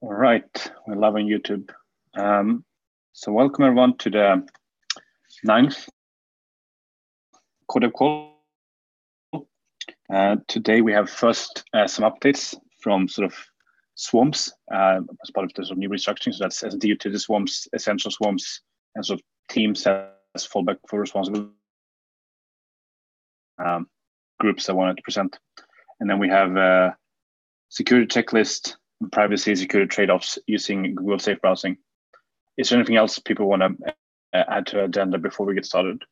All right, we're live on YouTube. So welcome everyone to the 9th Codev call. Today we have first some updates from sort of swarms as part of the sort of new restructuring. So that's SD utility swarms, essential swarms, and sort of teams as fallback for responsible groups I wanted to present. And then we have a security checklist, privacy, security trade-offs using Google Safe Browsing. Is there anything else people want to add to the agenda before we get started?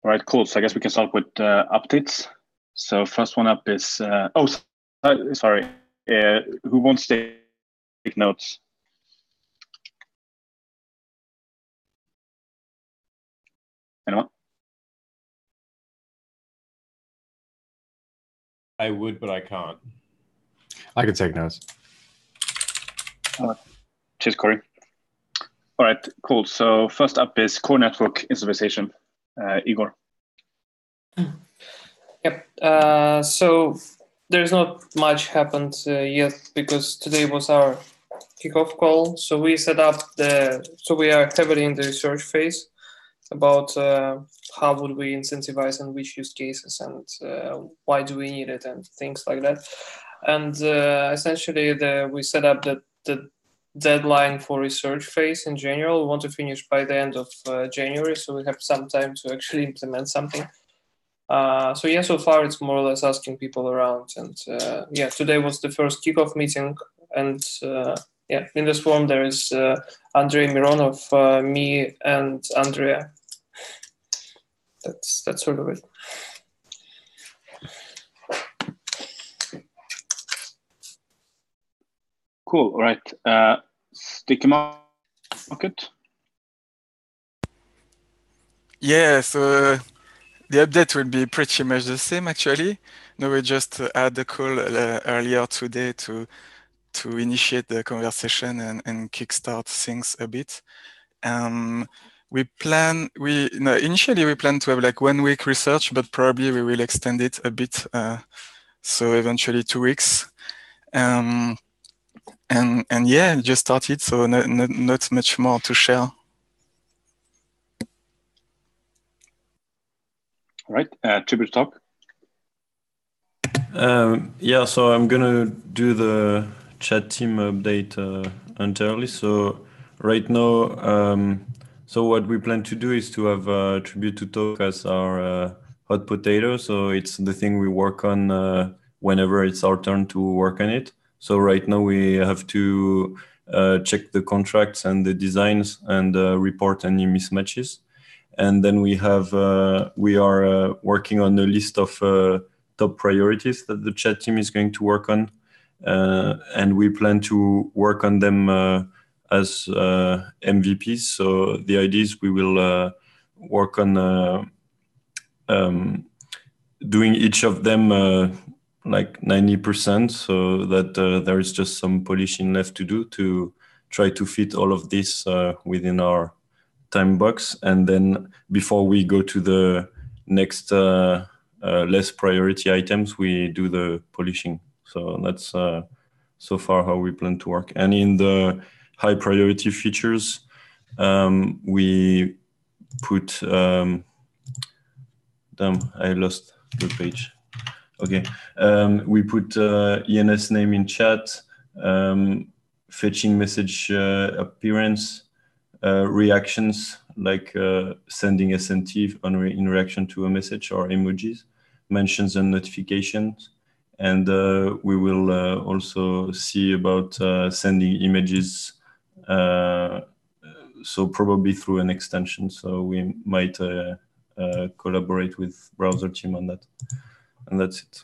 All right, cool. So I guess we can start with updates. So first one up is, sorry. Who wants to take notes? Anyone? I would, but I can't. I could take notes. Cheers, Corey. All right, cool. So first up is core network installation. Igor. Yep. So there's not much happened yet because today was our kickoff call. So we set up so we are heavily in the research phase about how would we incentivize and which use cases and why do we need it and things like that. And essentially we set up the deadline for research phase in general. We want to finish by the end of January, so we have some time to actually implement something. So yeah, so far it's more or less asking people around. And yeah, today was the first kickoff meeting. And yeah, in this forum there is Andrei Mironov, me, and Andrea. That's sort of it. Cool. All right. Sticky market. Yeah. So the update will be pretty much the same, actually. No, we just had the call earlier today to initiate the conversation and kickstart things a bit. Initially we plan to have like 1 week research, but probably we will extend it a bit. So eventually 2 weeks. And yeah, just started, so not much more to share. All right, Tribute talk. Yeah, so I'm gonna do the chat team update entirely. So right now, so what we plan to do is to have Tribute to Talk as our hot potato. So it's the thing we work on whenever it's our turn to work on it. So right now we have to check the contracts and the designs and report any mismatches. And then we are working on a list of top priorities that the chat team is going to work on. And we plan to work on them as MVPs. So the idea is we will work on doing each of them like 90%, so that there is just some polishing left to do to try to fit all of this within our time box. And then before we go to the next less priority items, we do the polishing. So that's so far how we plan to work. And in the high priority features, we put, damn, I lost the page. Okay, we put ENS name in chat, fetching message appearance, reactions, like sending SNT in reaction to a message or emojis, mentions and notifications. And we will also see about sending images, so probably through an extension. So we might collaborate with browser team on that. And that's it.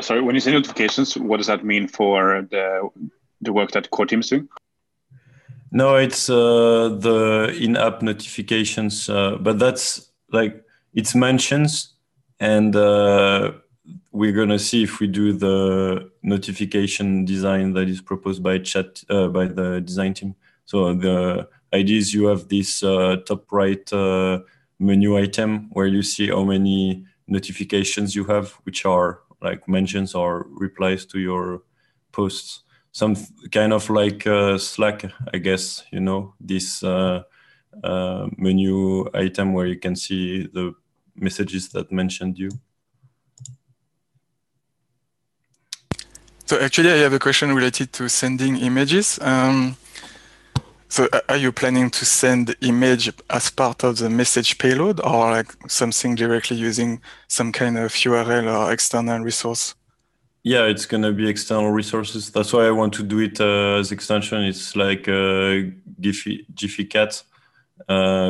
Sorry, when you say notifications, what does that mean for the work that core team is doing? No, it's the in-app notifications, but that's like, it's mentions, and we're gonna see if we do the notification design that is proposed by by the design team. So the idea is you have this top right menu item where you see how many notifications you have, which are like mentions or replies to your posts. Some kind of like Slack, I guess, you know, this menu item where you can see the messages that mentioned you. So actually, I have a question related to sending images. So are you planning to send image as part of the message payload, or like something directly using some kind of URL or external resource? Yeah, it's going to be external resources. That's why I want to do it as extension. It's like Giphy Cat,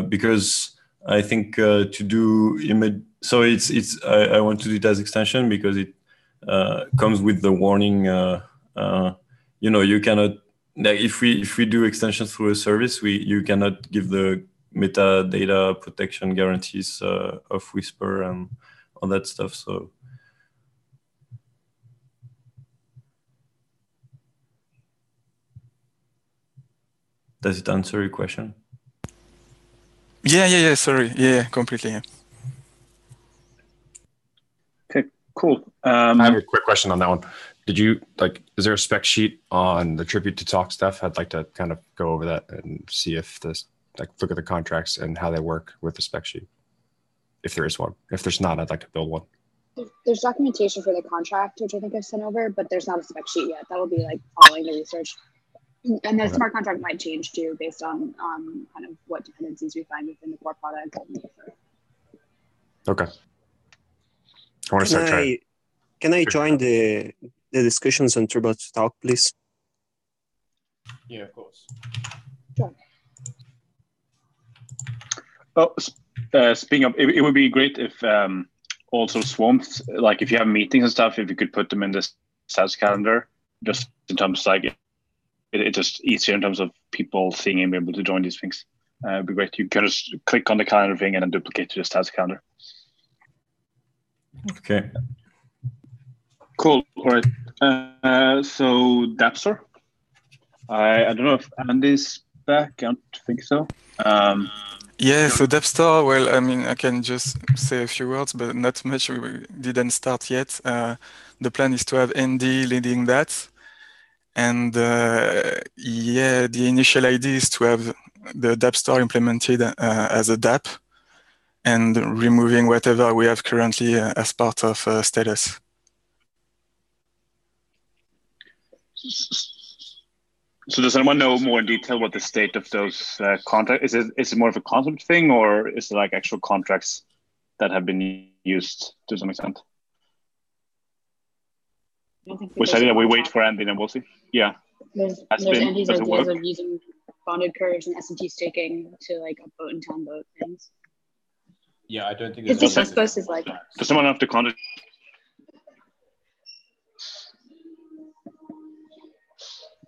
because I think to do image. So I want to do it as extension because it comes with the warning. You know, you cannot, like if we do extensions through a service, you cannot give the metadata protection guarantees of Whisper and all that stuff. So. Does it answer your question? Yeah. Sorry. Yeah, completely. Yeah. Okay, cool. I have a quick question on that one. Is there a spec sheet on the tribute to talk stuff? I'd like to kind of go over that and see if look at the contracts and how they work with the spec sheet. If there is one. If there's not, I'd like to build one. There's documentation for the contract, which I think I've sent over, but there's not a spec sheet yet. That will be like following the research. And the smart contract might change too, based on kind of what dependencies we find within the core product. Okay. I want to start trying. Can I join the discussions on Tribute to Talk, please? Yeah, of course. Sure. Oh, speaking of, it would be great if also Swarms, like if you have meetings and stuff, if you could put them in this SaaS calendar, just in terms like it's just easier in terms of people seeing and being able to join these things. It'd be great. You can just click on the calendar thing and then duplicate to the SaaS calendar. Okay. Cool. All right. So Dapster. I don't know if Andy's back. I don't think so. Yeah, so Dapster, well, I mean, I can just say a few words, but not much. We didn't start yet. The plan is to have Andy leading that. And yeah, the initial idea is to have the Dapster implemented as a DApp and removing whatever we have currently as part of status. So does anyone know more in detail what the state of those contracts is? Is it more of a concept thing, or is it like actual contracts that have been used to some extent? Which I think we wait for Andy and we'll see. Yeah. There's Andy's ideas of using bonded curves and S&T staking to like upvote and downvote things. Yeah, I don't think his C++ is like. Does someone have to contact?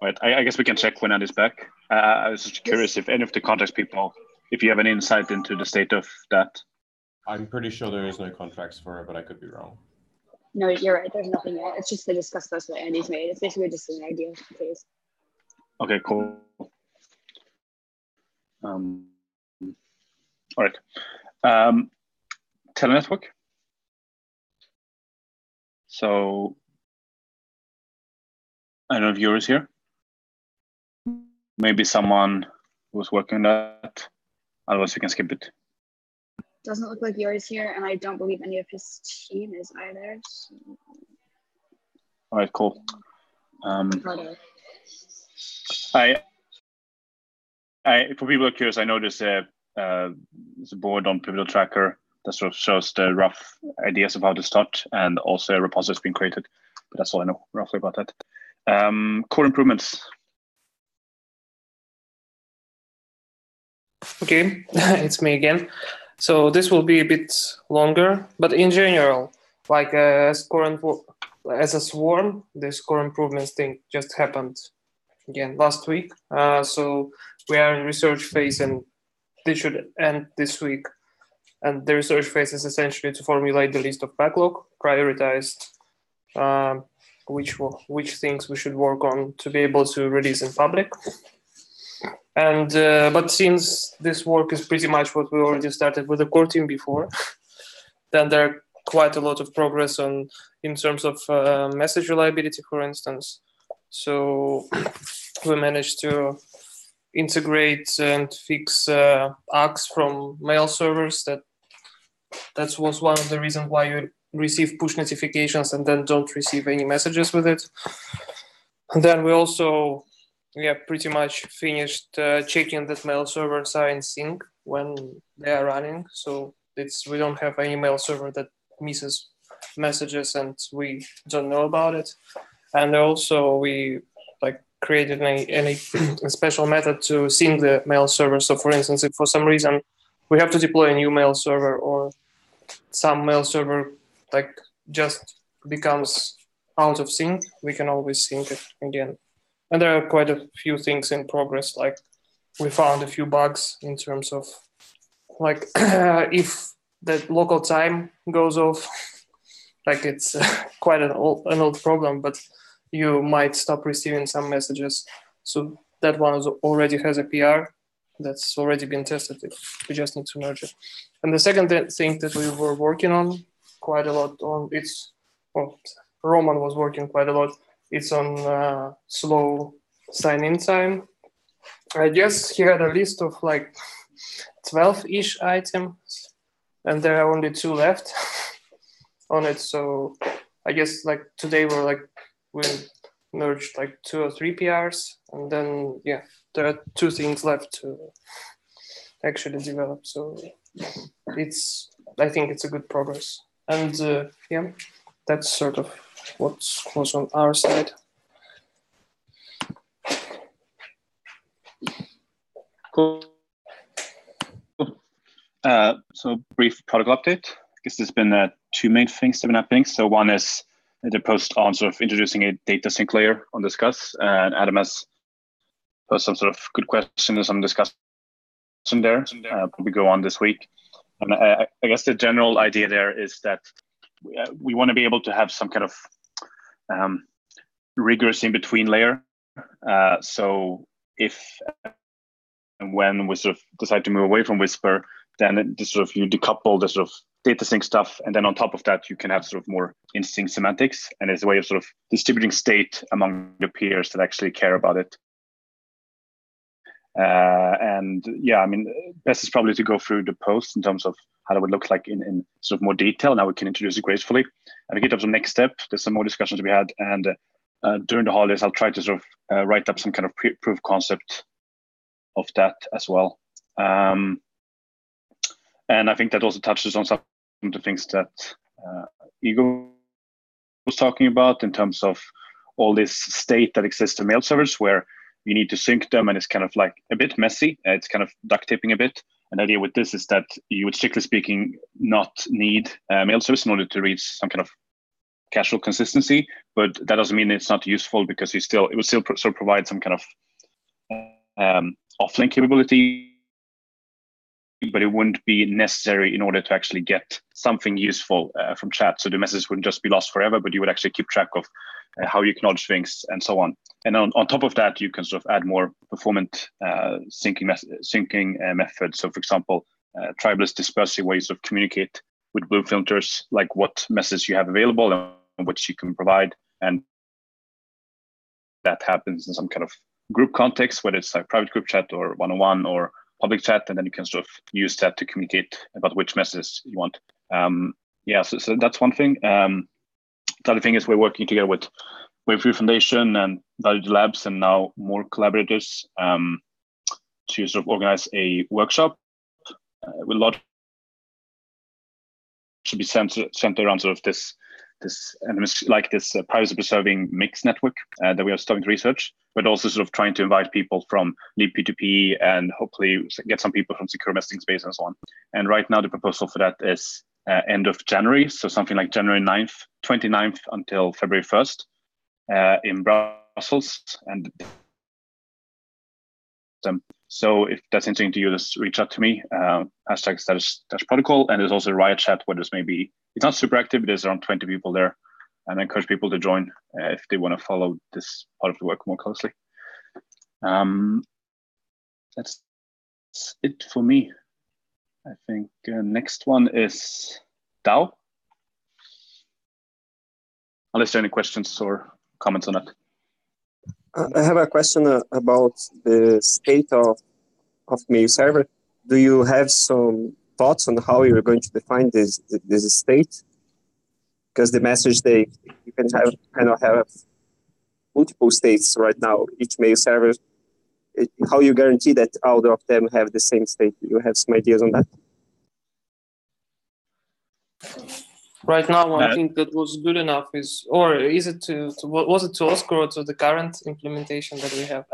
Right, I guess we can check when Andy's back. I was just curious if any of the context people, if you have any insight into the state of that. I'm pretty sure there is no contracts for it, but I could be wrong. No, you're right. There's nothing yet. It's just the discuss post that Andy's made. It's basically just an idea phase. Okay, cool. All right. Telenetwork. So I don't know if yours here. Maybe someone who's working on that. Otherwise, we can skip it. Doesn't look like yours here, and I don't believe any of his team is either. So. All right, cool. For people who are curious, I know there's a board on Pivotal Tracker that sort of shows the rough ideas of how to start, and also a repository has been created. But that's all I know roughly about that. Core improvements. Okay, it's me again. So this will be a bit longer, but in general, like as a swarm, this core improvements thing just happened again last week. So we are in research phase, and this should end this week. And the research phase is essentially to formulate the list of backlog, prioritized which things we should work on to be able to release in public. And but since this work is pretty much what we already started with the core team before, then there are quite a lot of progress in terms of message reliability, for instance. So we managed to integrate and fix ACKs from mail servers. That was one of the reasons why you receive push notifications and then don't receive any messages with it. And then we also pretty much finished checking that mail servers are in sync when they are running. So we don't have any mail server that misses messages and we don't know about it. And also we created a special method to sync the mail server. So for instance, if for some reason we have to deploy a new mail server or some mail server just becomes out of sync, we can always sync it again. And there are quite a few things in progress. Like we found a few bugs in terms of if the local time goes off, it's quite an old problem, but you might stop receiving some messages. So that one already has a PR that's already been tested. We just need to merge it. And the second thing that we were working on quite a lot on, Roman was working quite a lot. It's on slow sign-in time. I guess he had a list of 12-ish items, and there are only 2 left on it. So I guess today we merged 2 or 3 PRs, and then there are 2 things left to actually develop. So I think it's a good progress. And that's sort of what was on our side. Cool. So brief protocol update. I guess there's been 2 main things that have been happening. So one is the post on sort of introducing a data sync layer on Discuss, and Adam has posted some sort of good questions and some discussion there. Probably go on this week. And I guess the general idea there is that we want to be able to have some kind of rigorous in between layer. So if and when we sort of decide to move away from Whisper, then you decouple the sort of data sync stuff, and then on top of that, you can have sort of more in-sync semantics, and it's a way of sort of distributing state among the peers that actually care about it. And I mean, best is probably to go through the post in terms of how it would look like in sort of more detail. Now we can introduce it gracefully. And we get up to the next step. There's some more discussions to be had, and during the holidays, I'll try to sort of write up some kind of proof concept of that as well. And I think that also touches on some of the things that Igor was talking about in terms of all this state that exists in mail servers where you need to sync them, and it's kind of a bit messy. It's kind of duct taping a bit. And the idea with this is that you would, strictly speaking, not need mail service in order to reach some kind of casual consistency. But that doesn't mean it's not useful, because it would still sort of provide some kind of offline capability, but it wouldn't be necessary in order to actually get something useful from chat. So the message wouldn't just be lost forever, but you would actually keep track of how you acknowledge things and so on. And on top of that, you can sort of add more performant syncing methods. So for example, tribeless dispersing ways of communicate with blue filters, like what message you have available and which you can provide. And that happens in some kind of group context, whether it's private group chat or one-on-one or public chat, and then you can sort of use that to communicate about which messages you want. So that's one thing. The other thing is we're working together with Wave3 Foundation and Value Labs, and now more collaborators to sort of organize a workshop. With a lot should be centered around sort of this privacy preserving mix network that we are starting to research, but also sort of trying to invite people from libp2p and hopefully get some people from secure messaging space and so on. And right now the proposal for that is end of January, so something like January 29th until February 1st in Brussels. And so if that's interesting to you, just reach out to me, hashtag status protocol. And there's also a Riot chat where there's it's not super active, but there's around 20 people there. And I encourage people to join if they want to follow this part of the work more closely. that's it for me. I think next one is DAO. Unless there are any questions or comments on that. I have a question about the state of mail server. Do you have some thoughts on how you're going to define this state? Because the message you can have multiple states right now. Each mail server. How you guarantee that all of them have the same state? Do you have some ideas on that? Right now, one thing that was good enough is, or is it was it to Oscar or to the current implementation that we have?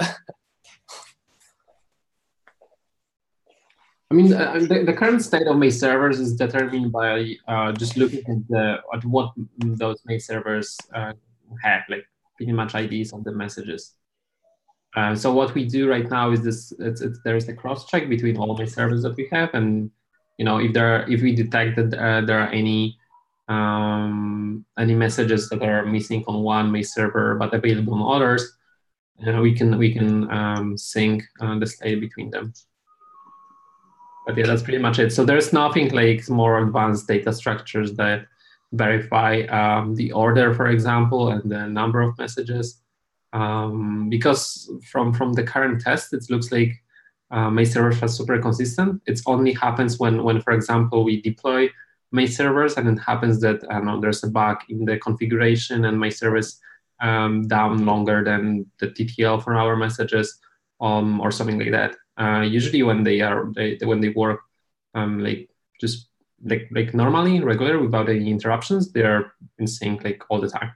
I mean, the current state of mail servers is determined by just looking at what those mail servers have, like pretty much IDs of the messages. So what we do right now is this: there is a cross check between all mail servers that we have, and if we detect that there are any messages that are missing on one mail server but available on others, we can sync the state between them. But yeah, that's pretty much it. So there's nothing like more advanced data structures that verify the order, for example, and the number of messages. Because from the current test, it looks like mail servers are super consistent. It only happens when, for example, we deploy mail servers and it happens that there's a bug in the configuration and mail servers down longer than the TTL for our messages or something like that. Usually when they work like normally, regular, without any interruptions, they're in sync like all the time.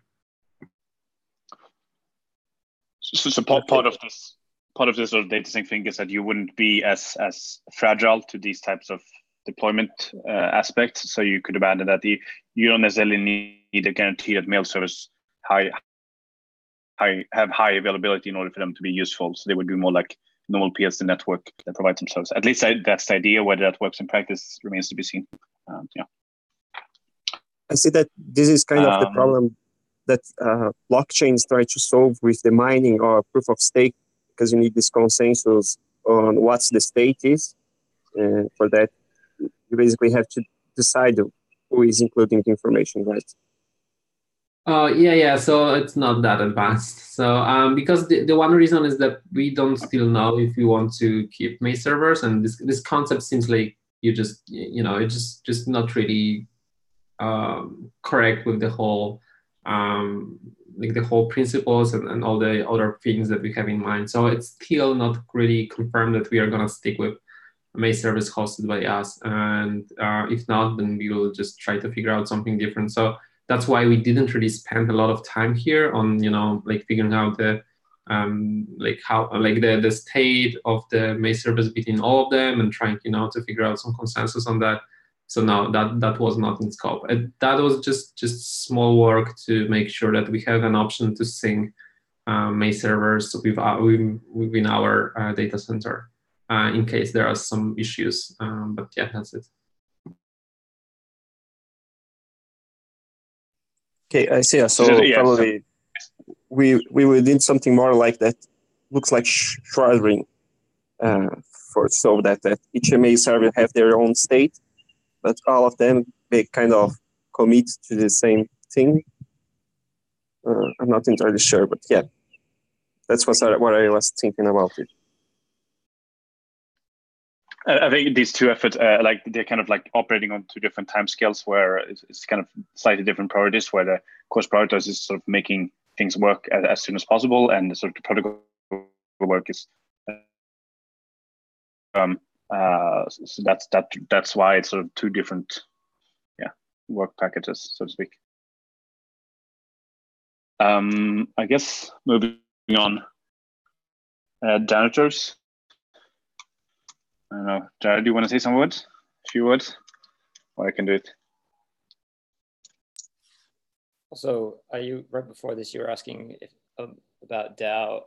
So part of this sort of data sync thing is that you wouldn't be as fragile to these types of deployment aspects. So you could abandon that. You don't necessarily need a guarantee that mail servers have high availability in order for them to be useful. So they would be more like normal PLC network that provides some service. At least that's the idea. Whether that works in practice remains to be seen. Yeah. I see that this is kind of the problem that blockchains try to solve with the mining or proof of stake, because you need this consensus on what the state is. For that, you basically have to decide who is including the information, right? Yeah. So it's not that advanced. So because the one reason is that we don't still know if we want to keep mail servers, and this concept seems like it's just not really correct with the whole the whole principles and all the other things that we have in mind. So it's still not really confirmed that we are gonna stick with mail service hosted by us, and if not, then we will just try to figure out something different. So that's why we didn't really spend a lot of time here on figuring out the the state of the mail service between all of them and trying to figure out some consensus on that. So no, that was not in scope. That was just small work to make sure that we have an option to sync mail servers within our data center in case there are some issues. But yeah, that's it. Okay, I see. So probably we will need something more like that. Looks like sharding so that each mail server have their own state, but all of them, they kind of commit to the same thing. I'm not entirely sure, but yeah, that's what I was thinking about it. I think these two efforts, they're kind of like operating on two different timescales, where it's kind of slightly different priorities. Where the course prioritizes is sort of making things work as soon as possible, and the sort of the protocol work is. So that's why it's sort of two different, work packages, so to speak. I guess moving on, janitors. I don't know, Jared, do you want to say some words? A few words? Or I can do it. So right before this, you were asking about DAO.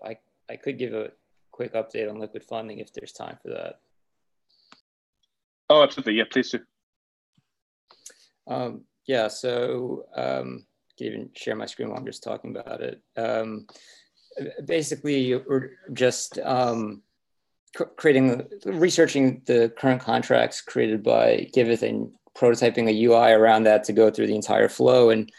I could give a quick update on liquid funding if there's time for that. Oh, absolutely. Yeah, please do. Yeah, so can even share my screen while I'm just talking about it. Basically, we're just researching the current contracts created by Giveth and prototyping a UI around that to go through the entire flow. And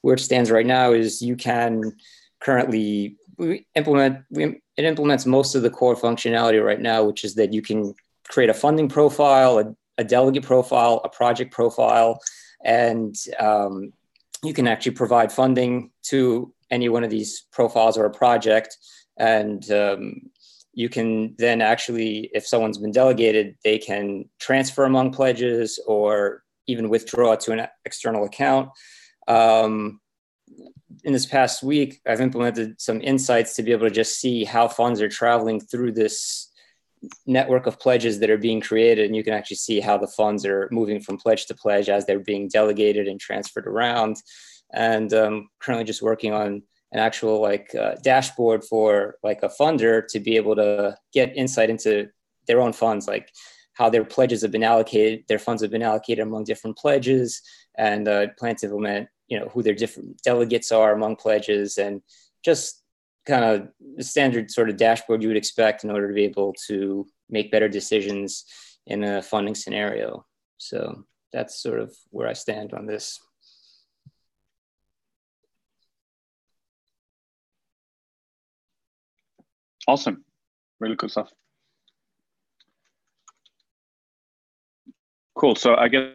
where it stands right now is you can currently it implements most of the core functionality right now, which is that you can create a funding profile, a delegate profile, a project profile, and you can actually provide funding to any one of these profiles or a project. And you can then actually, if someone's been delegated, they can transfer among pledges or even withdraw to an external account. In this past week, I've implemented some insights to be able to just see how funds are traveling through this network of pledges that are being created. And you can actually see how the funds are moving from pledge to pledge as they're being delegated and transferred around. And currently just working on an actual dashboard for like a funder to be able to get insight into their own funds, like how their pledges have been allocated, their funds have been allocated among different pledges, and plan to implement, who their different delegates are among pledges, and just kind of the standard sort of dashboard you would expect in order to be able to make better decisions in a funding scenario. So that's sort of where I stand on this. Awesome. Really cool stuff. Cool. So I guess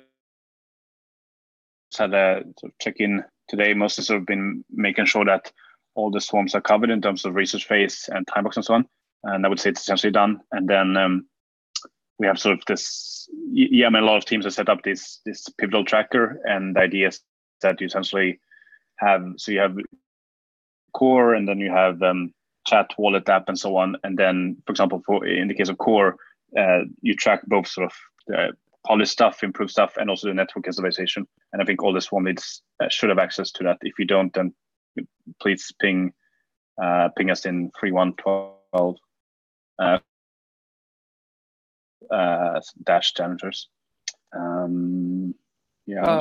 had a check-in today. Most of been making sure that all the swarms are covered in terms of research phase and time box and so on. And I would say it's essentially done. And then we have sort of this, a lot of teams have set up this pivotal tracker, and the idea is that you essentially have, so you have core, and then you have chat, wallet app, and so on. And then, for example, in the case of core, you track both sort of the polish stuff, improve stuff, and also the network installation. And I think all the swarm leads should have access to that. If you don't, then please ping us in 3112 dash janitors. I don't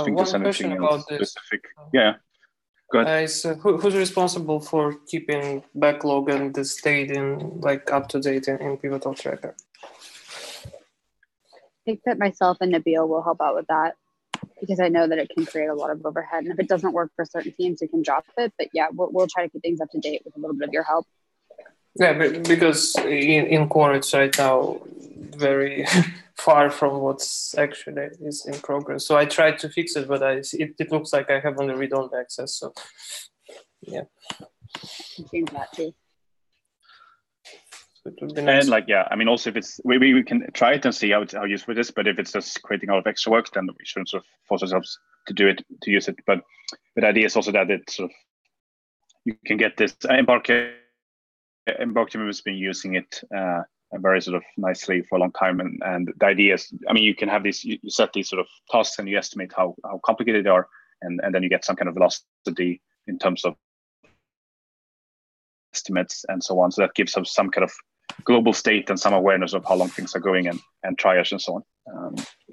think there's anything else specific. Yeah. Go ahead. So who's responsible for keeping backlog and the state in up to date in Pivotal Tracker? I think that myself and Nabil will help out with that, because I know that it can create a lot of overhead. And if it doesn't work for certain teams, you can drop it. But yeah, we'll try to keep things up to date with a little bit of your help. Yeah, because in core it's right now very far from what's actually is in progress. So I tried to fix it, but it looks like I have only read-only access. So yeah, change that too. So it would be nice. And also if it's we can try it and see how useful it is. But if it's just creating a lot of extra work, then we shouldn't sort of force ourselves to use it. But the idea is also that it sort of you can get this Embark team has been using it very sort of nicely for a long time, and the idea is, you can have these, you set these sort of tasks and you estimate how complicated they are, and then you get some kind of velocity in terms of estimates and so on. So that gives us some kind of global state and some awareness of how long things are going, and triage and so on.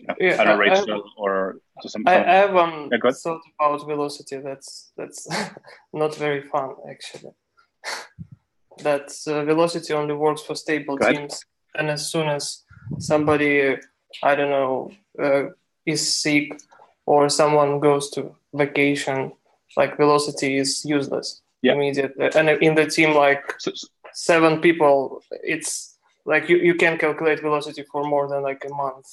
I don't know, Rachel or some. I have thought about velocity. That's not very fun actually. That velocity only works for stable teams, and as soon as somebody, I don't know, is sick or someone goes to vacation, velocity is useless immediately. And in the team, 7 people, it's you can calculate velocity for more than a month,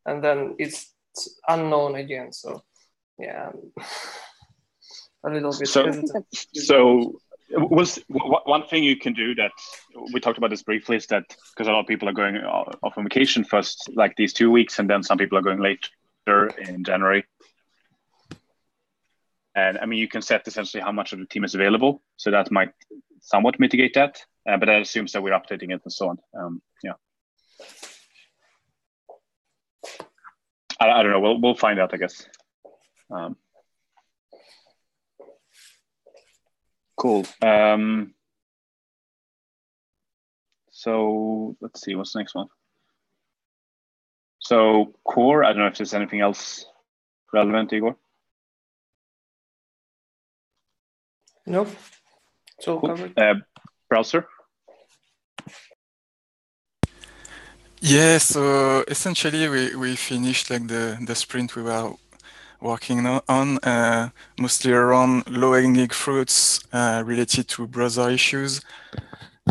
and then it's unknown again. So yeah, a little bit hesitant. So one thing you can do that we talked about this briefly is that, because a lot of people are going off on vacation first, these 2 weeks, and then some people are going later in January. And you can set essentially how much of the team is available, so that might somewhat mitigate that. But that assumes that we're updating it and so on. I don't know. We'll find out, I guess. Cool. So let's see, what's the next one? So core, I don't know if there's anything else relevant, Igor. Nope. It's all covered. Browser. Yeah, so essentially we finished like the sprint we were working on, mostly around low-hanging fruits related to browser issues,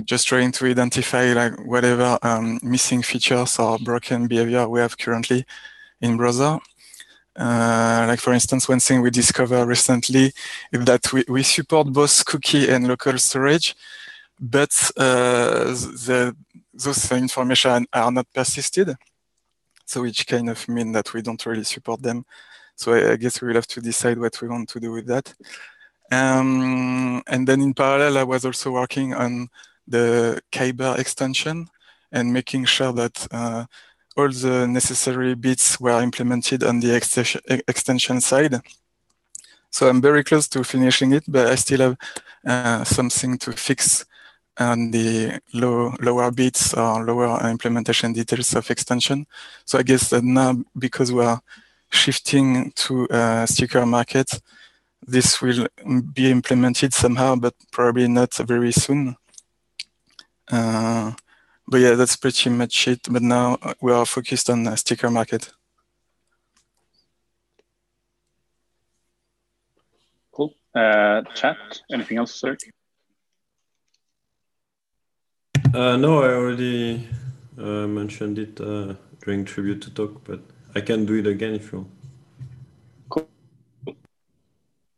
just trying to identify like whatever missing features or broken behavior we have currently in browser. Like for instance, one thing we discovered recently is that we support both cookie and local storage, but those information are not persisted. So which kind of mean that we don't really support them. So I guess we will have to decide what we want to do with that. And then in parallel, I was also working on the Kyber extension and making sure that all the necessary bits were implemented on the extension side. So I'm very close to finishing it, but I still have something to fix on the lower bits or lower implementation details of extension. So I guess that now, because we are shifting to a sticker market, this will be implemented somehow, but probably not very soon. But yeah, that's pretty much it. But now we are focused on the sticker market. Cool. Chat, anything else, sir? No, I already mentioned it during Tribute to Talk, but I can do it again if you want. Cool.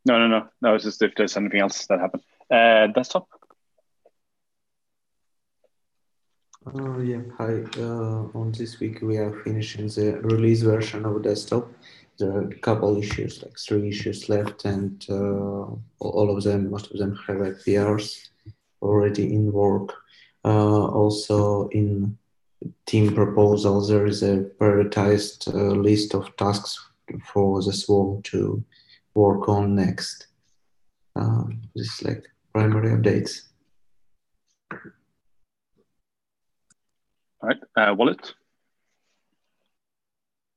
No. That was just if there's anything else that happened. Desktop? Yeah, hi. On this week, we are finishing the release version of desktop. There are a couple issues, like 3 issues left, and all of them, most of them have PRs already in work. Also, in team proposal, there is a prioritized list of tasks for the swarm to work on next. This is like primary updates. All right. Wallet?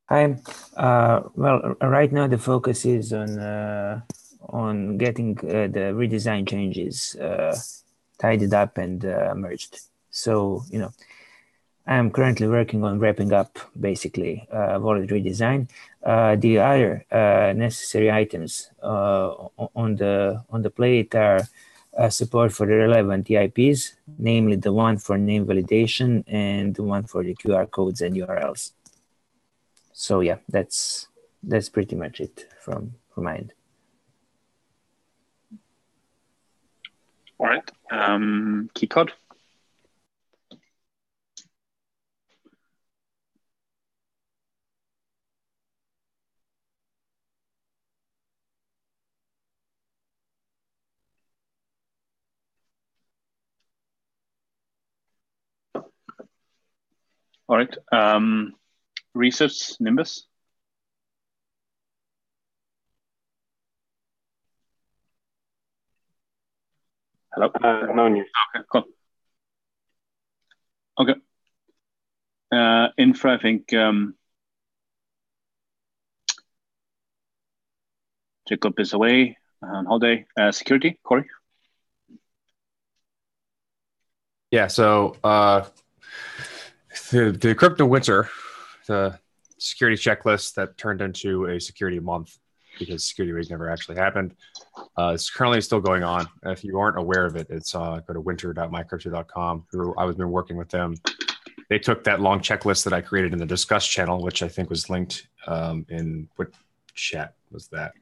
Hi. Well, right now the focus is on getting the redesign changes tidied up and merged. So, I'm currently working on wrapping up basically wallet redesign. The other necessary items on the plate are support for the relevant EIPs, namely the one for name validation and the one for the QR codes and URLs. So yeah, that's pretty much it from my end. All right. Keycode? All right. Research, Nimbus? Hello? No news. Okay, cool. Okay. Infra, I think Jacob is away on holiday. Security, Corey? Yeah, so the crypto winter, the security checklist that turned into a security month because security week never actually happened, it's currently still going on. If you aren't aware of it, it's go to winter.mycrypto.com. I've been working with them. They took that long checklist that I created in the Discuss channel, which I think was linked in what chat was that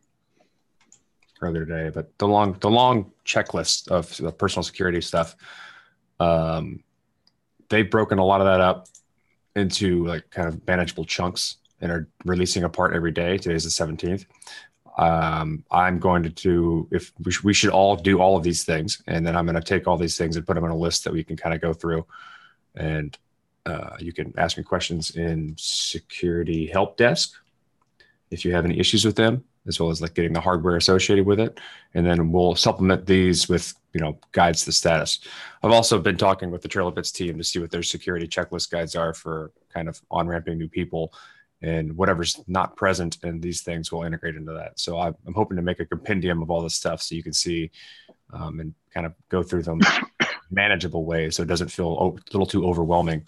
earlier today, but the long checklist of the personal security stuff. They've broken a lot of that up into like kind of manageable chunks and are releasing a part every day. Today's the 17th. I'm going to do, if we should all do all of these things, and then I'm going to take all these things and put them on a list that we can kind of go through. And you can ask me questions in security help desk if you have any issues with them, as well as like getting the hardware associated with it. And then we'll supplement these with, guides to status. I've also been talking with the TrailerBits team to see what their security checklist guides are for kind of on-ramping new people, and whatever's not present in these things will integrate into that. So I'm hoping to make a compendium of all this stuff so you can see and kind of go through them in a manageable way so it doesn't feel a little too overwhelming.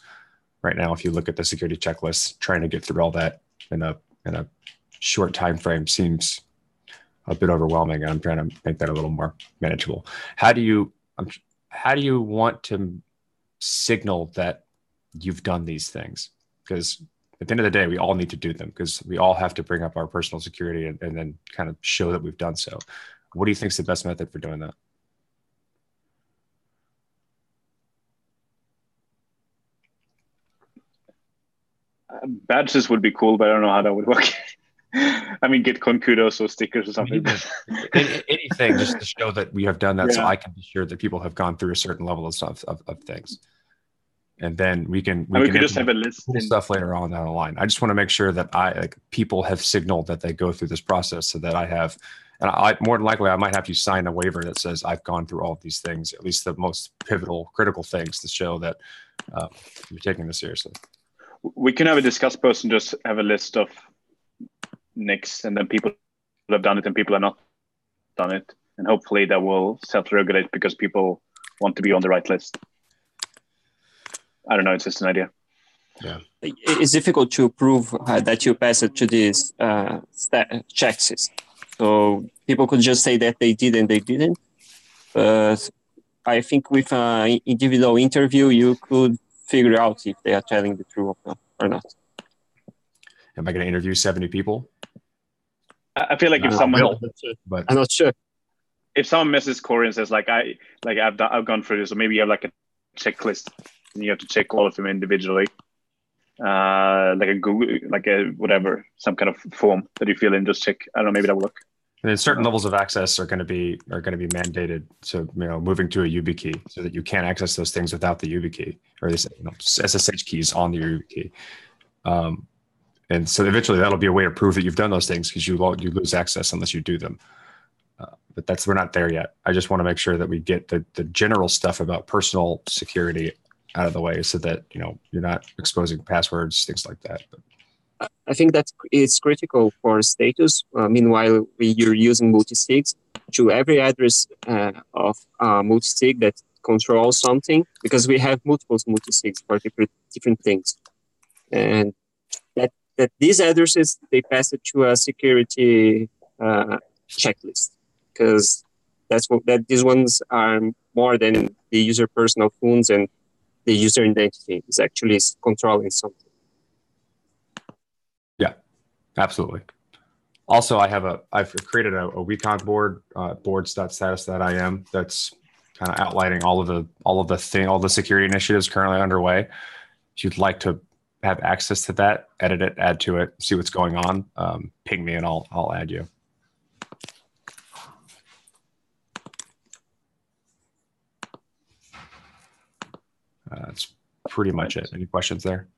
right now, if you look at the security checklist, trying to get through all that in a short time frame seems a bit overwhelming. And I'm trying to make that a little more manageable. How do you want to signal that you've done these things? Because at the end of the day, we all need to do them, because we all have to bring up our personal security and then kind of show that we've done so. What do you think is the best method for doing that? Badges would be cool, but I don't know how that would work. I mean, get kudos or stickers or something. Anything just to show that we have done that, Yeah. so I can be sure that people have gone through a certain level of stuff of things. And then we can could just have a list cool stuff later on down the line. I just want to make sure that people have signaled that they go through this process, so that I have, and I more than likely I might have to sign a waiver that says I've gone through all of these things, at least the most pivotal, critical things, to show that you're taking this seriously. We can have a discuss person just have a list of nicks, and then people have done it and people have not done it, and hopefully that will self-regulate because people want to be on the right list. I don't know. It's just an idea. Yeah, it's difficult to prove that you pass it to these checks. So people could just say that they did and they didn't. But I think with an individual interview, you could figure out if they are telling the truth or not. Am I going to interview 70 people? I feel like if someone, but I'm not sure. If someone messes Corey and says I've gone through this, or maybe you have like a checklist and you have to check all of them individually, like a Google, like a whatever, some kind of form that you fill in, just check. I don't know, maybe that will work. And then certain levels of access are going to be mandated. So, moving to a YubiKey, so that you can't access those things without the YubiKey, or this SSH keys on the YubiKey. And so eventually that'll be a way to prove that you've done those things, because you lose access unless you do them. But we're not there yet. I just want to make sure that we get the general stuff about personal security out of the way, so that you're not exposing passwords, things like that. But I think that it's critical for status. Meanwhile, you're using multisigs, to every address of multisig that controls something, because we have multiple multisigs for different things, and that these addresses, they pass it to a security checklist, because these ones are more than the user personal phones, and the user identity is actually controlling something. Yeah, absolutely. Also, I've created a Wecon board, boards.status.im, that's kind of outlining all of the security initiatives currently underway. If you'd like to have access to that, edit it, add to it, see what's going on, ping me and I'll add you. That's pretty much it. Any questions there?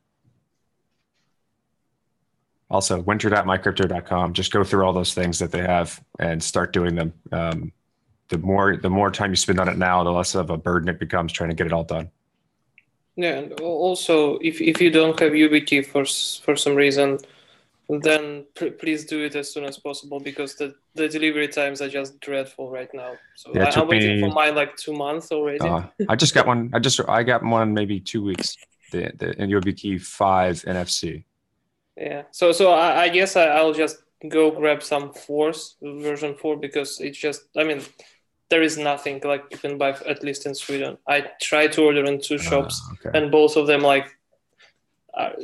Also, winter.mycrypto.com. Just go through all those things that they have and start doing them. The more time you spend on it now, the less of a burden it becomes trying to get it all done. Yeah, and also if you don't have YubiKey for some reason, then please do it as soon as possible, because the delivery times are just dreadful right now. So Yeah, I'm waiting for mine like 2 months already. I just got one. I got one maybe 2 weeks. The YubiKey 5 NFC. Yeah. So I guess I'll just go grab some version 4, because it's just, there is nothing like you can buy, at least in Sweden. I tried to order in 2 shops, and both of them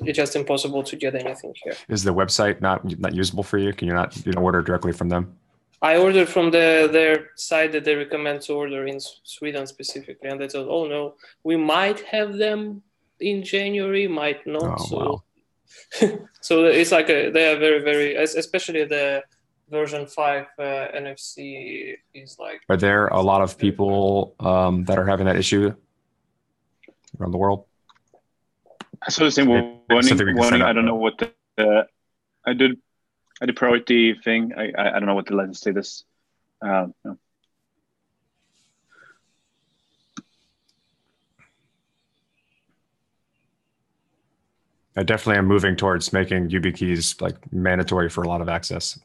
it's just impossible to get anything here. Is the website not usable for you? Can you not order directly from them? I ordered from their site that they recommend to order in Sweden specifically, and they told, oh no, we might have them in January, might not. Wow. So it's like they are very, very, especially the version 5 NFC is like. Are there a lot of people that are having that issue around the world? I saw the same warning. I don't know what I did priority thing. I don't know what the license status. No. I definitely am moving towards making YubiKeys like mandatory for a lot of access.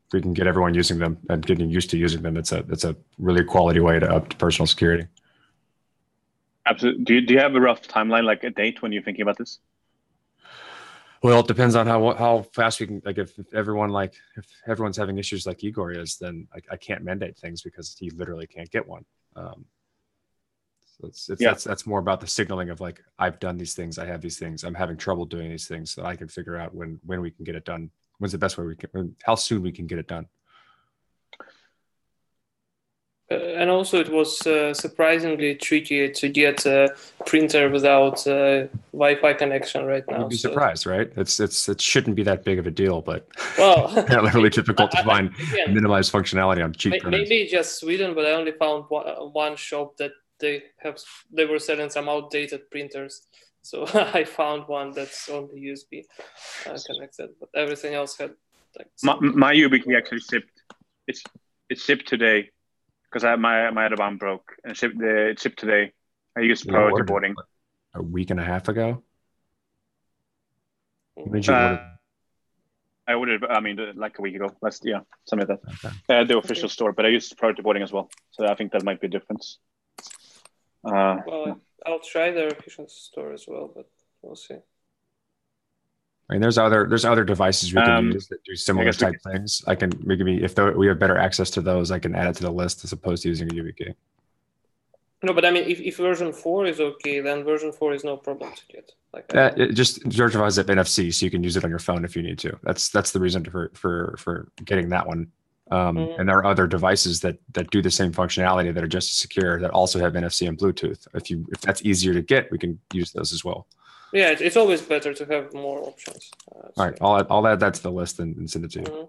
If we can get everyone using them and getting used to using them, it's a really quality way to up to personal security. Absolutely. Do you have a rough timeline, like a date when you're thinking about this? Well, it depends on how fast we can. Like, if everyone's having issues like Igor is, then I can't mandate things because he literally can't get one. So that's more about the signaling of like, I've done these things, I have these things, I'm having trouble doing these things, so I can figure out when we can get it done. When's the best way how soon we can get it done. And also, it was surprisingly tricky to get a printer without Wi-Fi connection right now. You'd be surprised, right? It shouldn't be that big of a deal, but well, apparently really difficult to find minimized functionality on cheap printers. Maybe just Sweden, but I only found one shop that they were selling some outdated printers. So I found one that's only USB connected, but everything else had like. My YubiKey actually shipped. It's shipped today. Because my other one broke and it shipped today. I used priority boarding. A week and a half ago? I ordered, like a week ago. Something like that. Okay. The official store, but I used priority boarding as well. So I think that might be a difference. I'll try their official store as well, but we'll see. I mean, there's other devices we can use that do similar type things. I can maybe if we have better access to those, I can add it to the list as opposed to using a YubiKey. No, but I mean, if version 4 is okay, then version 4 is no problem to get. It just certifies it NFC, so you can use it on your phone if you need to. That's the reason for getting that one. And there are other devices that do the same functionality that are just as secure that also have NFC and Bluetooth. If that's easier to get, we can use those as well. Yeah, it's always better to have more options. All right, I'll add that to the list and send it to you.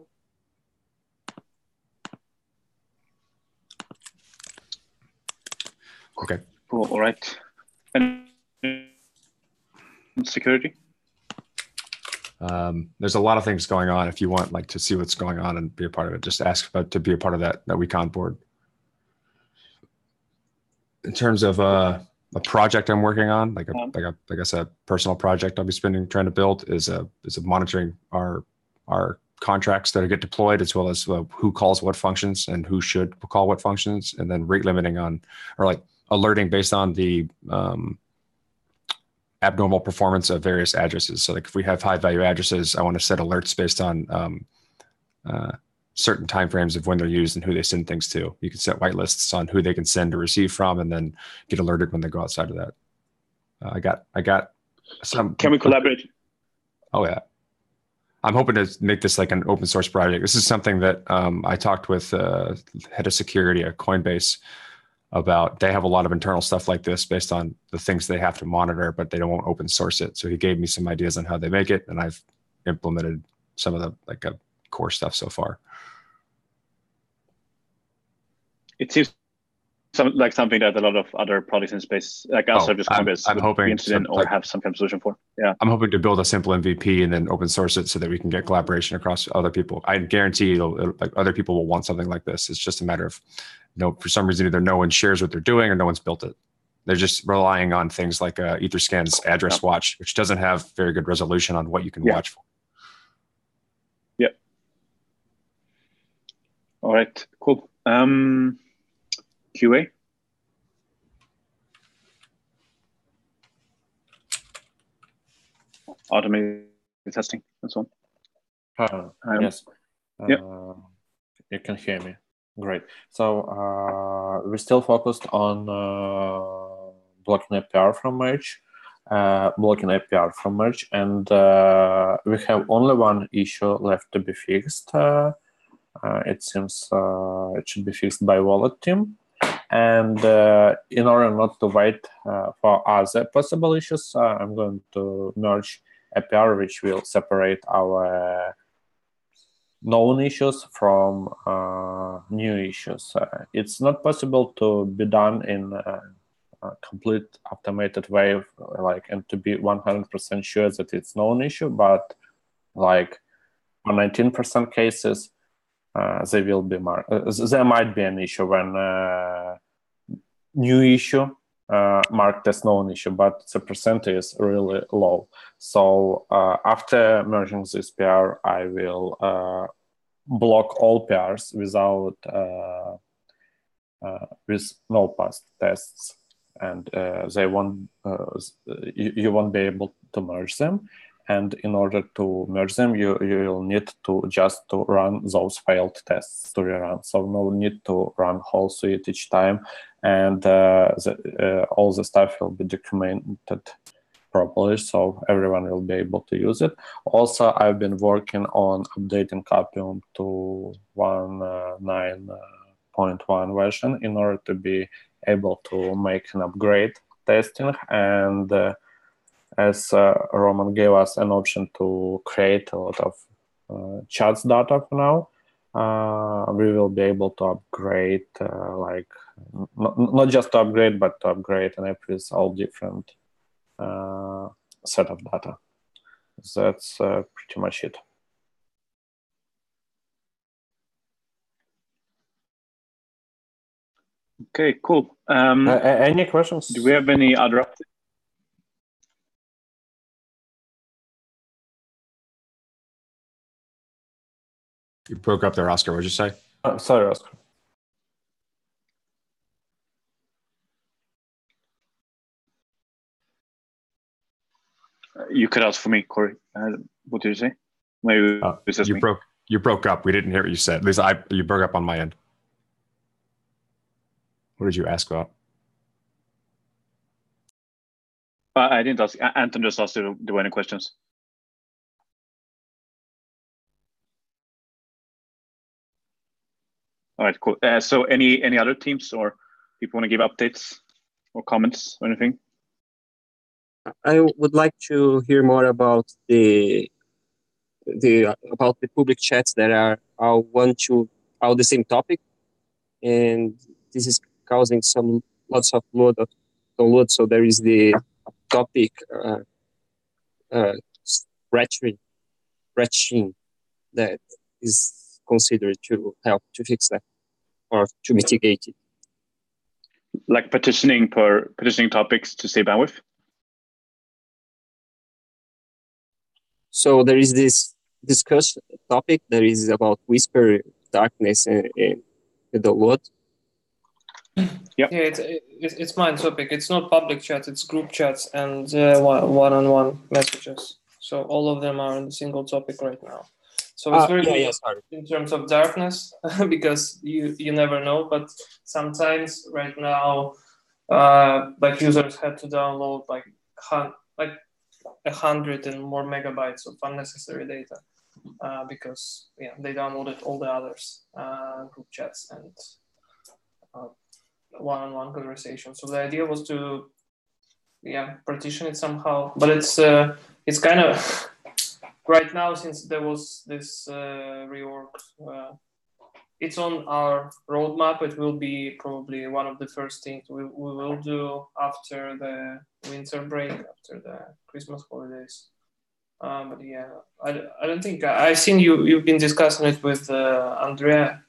Okay. Cool. All right. And security? There's a lot of things going on. If you want to see what's going on and be a part of it, just ask to be a part of that weekend board. In terms of a project I'm working on, like I said, personal project I'll be trying to build is monitoring our contracts that get deployed, as well as who calls what functions and who should call what functions, and then rate limiting alerting based on the abnormal performance of various addresses. So like if we have high value addresses, I want to set alerts based on certain timeframes of when they're used and who they send things to. You can set whitelists on who they can send or receive from, and then get alerted when they go outside of that. I got some. Can we collaborate? Oh yeah, I'm hoping to make this like an open source project. This is something that I talked with head of security at Coinbase about. They have a lot of internal stuff like this based on the things they have to monitor, but they don't want open source it. So he gave me some ideas on how they make it, and I've implemented some of the core stuff so far. It seems like something that a lot of other projects in space, like us, or just Coinbase, I'm hoping be interested in or have some kind of solution for. Yeah, I'm hoping to build a simple MVP and then open source it so that we can get collaboration across other people. I guarantee like other people will want something like this. It's just a matter of, for some reason, either no one shares what they're doing or no one's built it. They're just relying on things like Etherscan's address watch, which doesn't have very good resolution on what you can watch for. Yeah. All right. Cool. QA. Automated testing and so on. Yes. You can hear me. Great. So we're still focused on blocking APR from merge, and we have only one issue left to be fixed. It seems it should be fixed by wallet team. And in order not to wait for other possible issues, I'm going to merge APR, which will separate our known issues from new issues. It's not possible to be done in a complete automated way, and to be 100% sure that it's known issue, but for 19% cases, they will be marked. There might be an issue when new issue marked as known issue, but the percentage is really low. So after merging this pair, I will block all pairs with no past tests. and they won't. You won't be able to merge them. And in order to merge them, you will need to just to run those failed tests to rerun. So no need to run whole suite each time, and all the stuff will be documented properly, so everyone will be able to use it. Also, I've been working on updating Capium to 1.9.1 version in order to be able to make an upgrade testing. And as Roman gave us an option to create a lot of chats data for now, we will be able to upgrade, not just to upgrade, but to upgrade and with all different set of data. That's pretty much it. Okay, cool. Any questions? Do we have any other updates? You broke up there, Oscar. What did you say? Sorry, Oscar. You cut out for me, Corey. What did you say? Maybe it's just me. You broke up. We didn't hear what you said. At least you broke up on my end. What did you ask about? I didn't ask. Anton just asked you, do any questions? All right, cool. So any other teams or people want to give updates or comments or anything? I would like to hear more about the public chats that are all the same topic, and this is causing lots of download. So there is the topic stretching that is considered to help to fix that or to mitigate it. Like partitioning topics to save bandwidth? So there is this discussion topic that is about whisper, darkness, and the download. Yeah, it's my topic. It's not public chat. It's group chats and one-on-one messages. So all of them are on the single topic right now. So it's very good in terms of darkness because you never know. But sometimes right now, like users had to download like 100 and more megabytes of unnecessary data because they downloaded all the others group chats and one-on-one conversation. So the idea was to partition it somehow, but it's kind of right now, since there was this reorg, it's on our roadmap. It will be probably one of the first things we will do after the winter break, after the Christmas holidays. But yeah, I don't think I've seen you've been discussing it with Andrea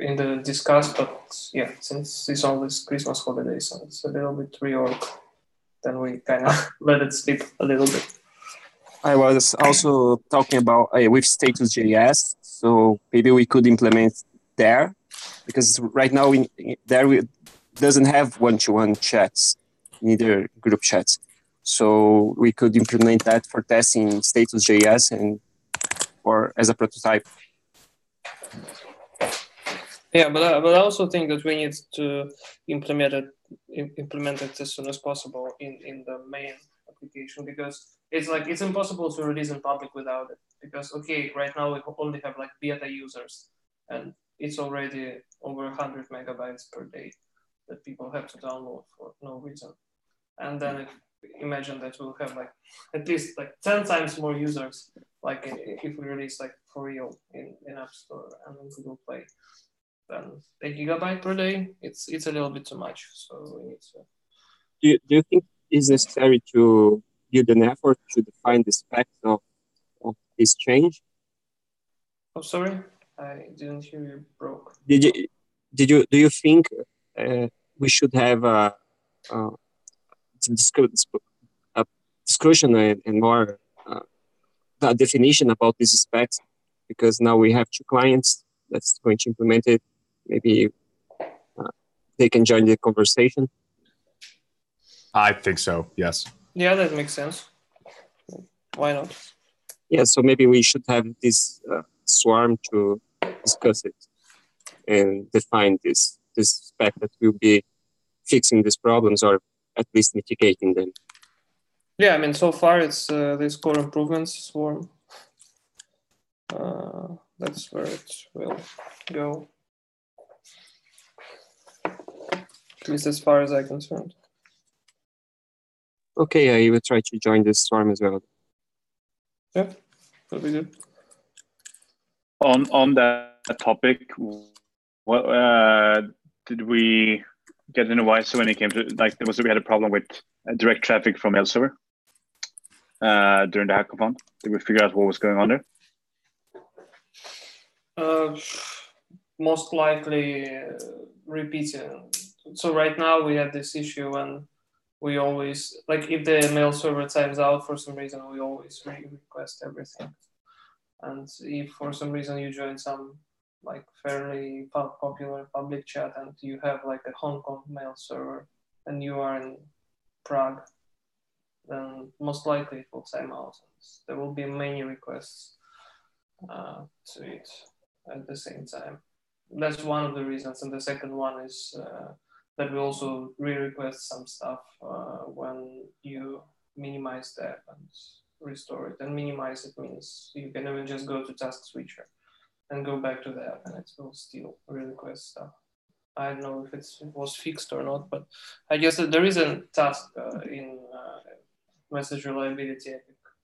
in the discuss, but yeah, since it's always Christmas holidays and it's a little bit reorg, then we kind of let it sleep a little bit. I was also talking about with status.js, so maybe we could implement there, because right now we doesn't have one-to-one chats, neither group chats. So we could implement that for testing status.js or as a prototype. Yeah, but I also think that we need to implement it as soon as possible in the main application, because it's impossible to release in public without it. Because right now we only have like beta users, and it's already over 100 megabytes per day that people have to download for no reason. And then imagine that we'll have like at least like 10 times more users, like if we release like for real in App Store and in Google Play. Then a gigabyte per day, it's a little bit too much. So we need to. Do you think it's necessary to build an effort to define the specs of this change? Oh, sorry, I didn't hear you. Broke. Do you think we should have a discussion and more a definition about these specs? Because now we have 2 clients that's going to implement it. Maybe they can join the conversation? I think so. Yes. Yeah, that makes sense. Why not? Yeah, so maybe we should have this swarm to discuss it and define this spec that will be fixing these problems or at least mitigating them. Yeah, I mean, so far it's this core improvements swarm. That's where it will go. At least as far as I'm concerned. Okay, I will try to join this swarm as well. Yeah, that'll be good. On that topic, what did we get in a why? So when it came to we had a problem with direct traffic from mail server during the hackathon. Did we figure out what was going on there? Most likely repeating. So right now we have this issue and we always, like if the mail server times out for some reason, we always request everything. And if for some reason you join some like fairly popular public chat and you have like a Hong Kong mail server and you are in Prague, then most likely it will time out. There will be many requests to it at the same time. That's one of the reasons. And the second one is that we also re-request some stuff when you minimize the app and restore it. And minimize it means you can even just go to task switcher and go back to the app and it will still re-request stuff. I don't know if it was fixed or not, but I guess that there is a task in message reliability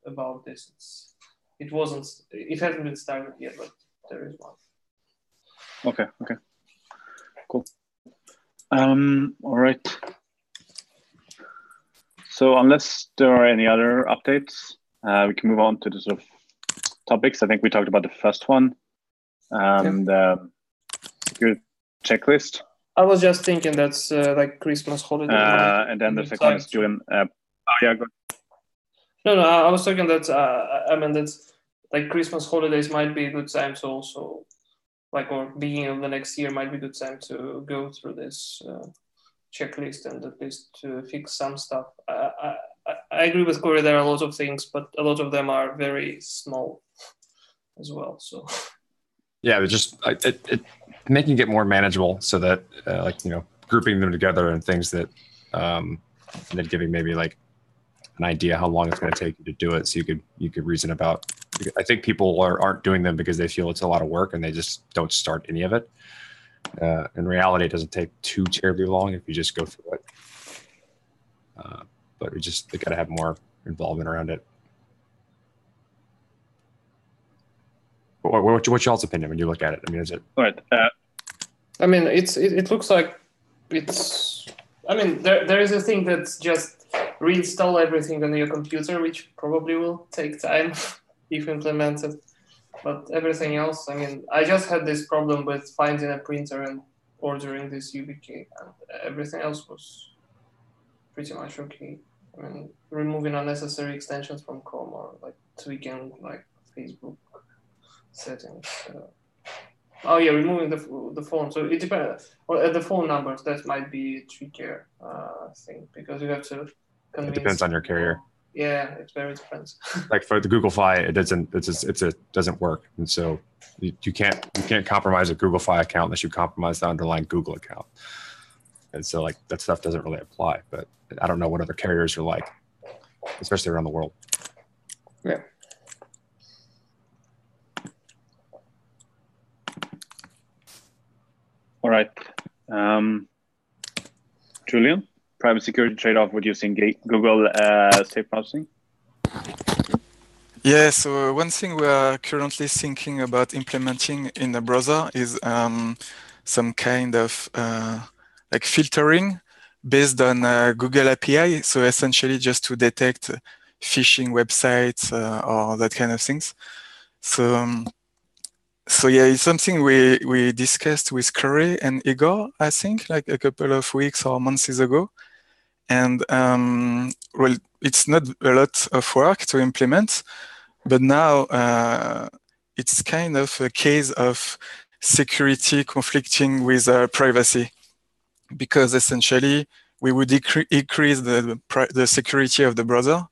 about this. It hasn't been started yet, but there is one. Okay, cool. All right. So unless there are any other updates, we can move on to the sort of topics. I think we talked about the first one, the security checklist. I was just thinking that's like Christmas holiday. And then the second one is Julian. Go. No, I was talking that, I mean, that's like Christmas holidays might be a good time to also, like, or beginning of the next year might be a good time to go through this checklist and at least to fix some stuff. I agree with Corey, there are a lot of things, but a lot of them are very small as well, so. Yeah, they're just making it more manageable so that, grouping them together and things that, and then giving maybe like an idea how long it's going to take you to do it, so you could reason about. I think people aren't doing them because they feel it's a lot of work and they just don't start any of it. In reality, it doesn't take too terribly long if you just go through it. But they got to have more involvement around it. What's y'all's opinion when you look at it? I mean, is it? All right. I mean, it looks like it's. I mean, there is a thing that's just reinstall everything on your computer, which probably will take time if implemented. But everything else, I mean, I just had this problem with finding a printer and ordering this YubiKey, and everything else was pretty much okay. I mean, removing unnecessary extensions from Chrome or like tweaking like Facebook settings. Oh yeah, removing the phone. So it depends. Well, the phone numbers, that might be a trickier thing because you have to convince. It depends on your carrier. Yeah, it very depends. Like for the Google Fi, it doesn't work, and so you can't compromise a Google Fi account unless you compromise the underlying Google account. And so like that stuff doesn't really apply. But I don't know what other carriers are like, especially around the world. Yeah. All right, Julian, private security trade-off with using Google safe browsing. Yeah, so one thing we are currently thinking about implementing in the browser is some kind of like filtering based on Google API. So essentially just to detect phishing websites or that kind of things. So yeah, it's something we discussed with Curry and Igor, I think, like a couple of weeks or months ago. And well, it's not a lot of work to implement, but now it's kind of a case of security conflicting with privacy, because essentially we would increase the security of the browser.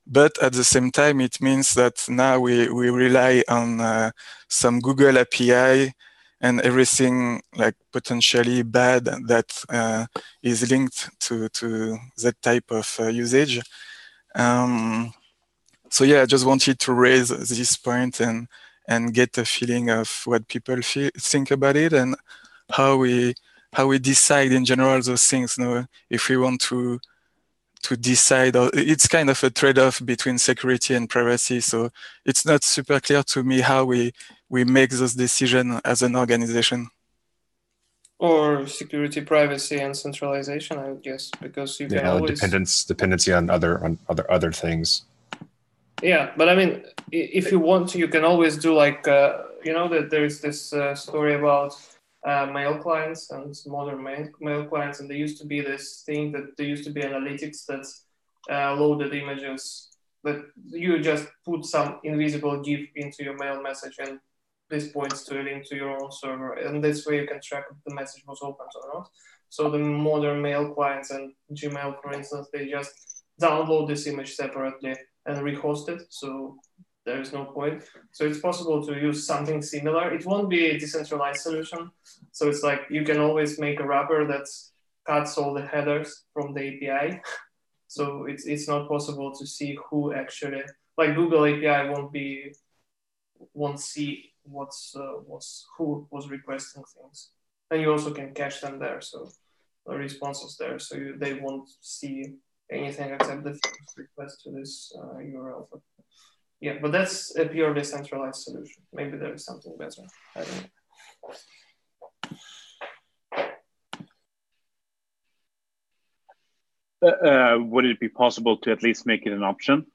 But at the same time, it means that now we rely on some Google API and everything like potentially bad that is linked to that type of usage. So yeah, I just wanted to raise this point and get a feeling of what people think about it and how we decide in general those things. You know, if we want to decide, or it's kind of a trade-off between security and privacy. So it's not super clear to me how we make those decisions as an organization. Or security, privacy, and centralization, I would guess, because you can always dependency on other things. Yeah, but I mean, if you want to, you can always do like you know that there is this story about mail clients and modern mail clients, and there used to be this thing that there used to be analytics that loaded images that you just put some invisible GIF into your mail message, and this points to a link to your own server, and this way you can track if the message was opened or not. So the modern mail clients and Gmail, for instance, they just download this image separately and rehost it, so there is no point. So it's possible to use something similar. It won't be a decentralized solution. So it's like you can always make a wrapper that cuts all the headers from the API. So it's not possible to see who actually, like Google API won't see who was requesting things. And you also can cache them there, so the responses there, so they won't see anything except the request to this URL. But yeah, but that's a purely centralized solution. Maybe there is something better. I don't know. Would it be possible to at least make it an option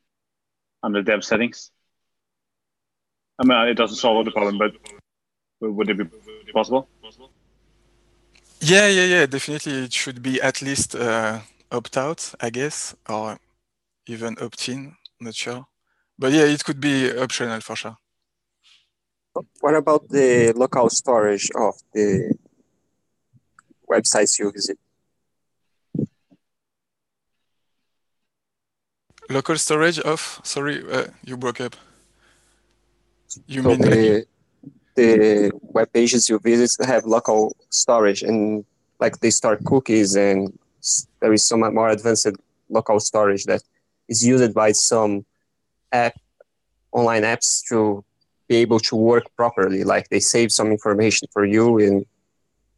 under dev settings? I mean, it doesn't solve the problem, but would it be possible? Yeah, definitely. It should be at least opt-out, I guess, or even opt-in, not sure. But yeah, it could be optional for sure. What about the local storage of the websites you visit? Local storage of, sorry, you broke up. You so mean the web pages you visit have local storage, and like they store cookies, and there is some more advanced local storage that is used by some online apps to be able to work properly. Like they save some information for you, and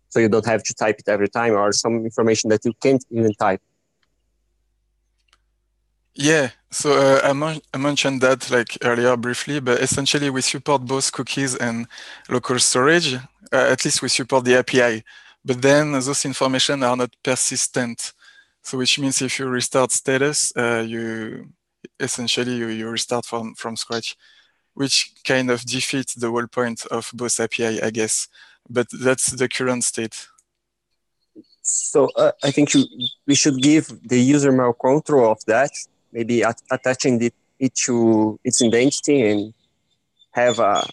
so you don't have to type it every time, or some information that you can't even type. Yeah, so I mentioned that like earlier briefly, but essentially we support both cookies and local storage. At least we support the API, but then those information are not persistent. So which means if you restart status, you restart from scratch, which kind of defeats the whole point of both API, I guess. But that's the current state. So I think we should give the user more control of that, maybe attaching it to its identity and have a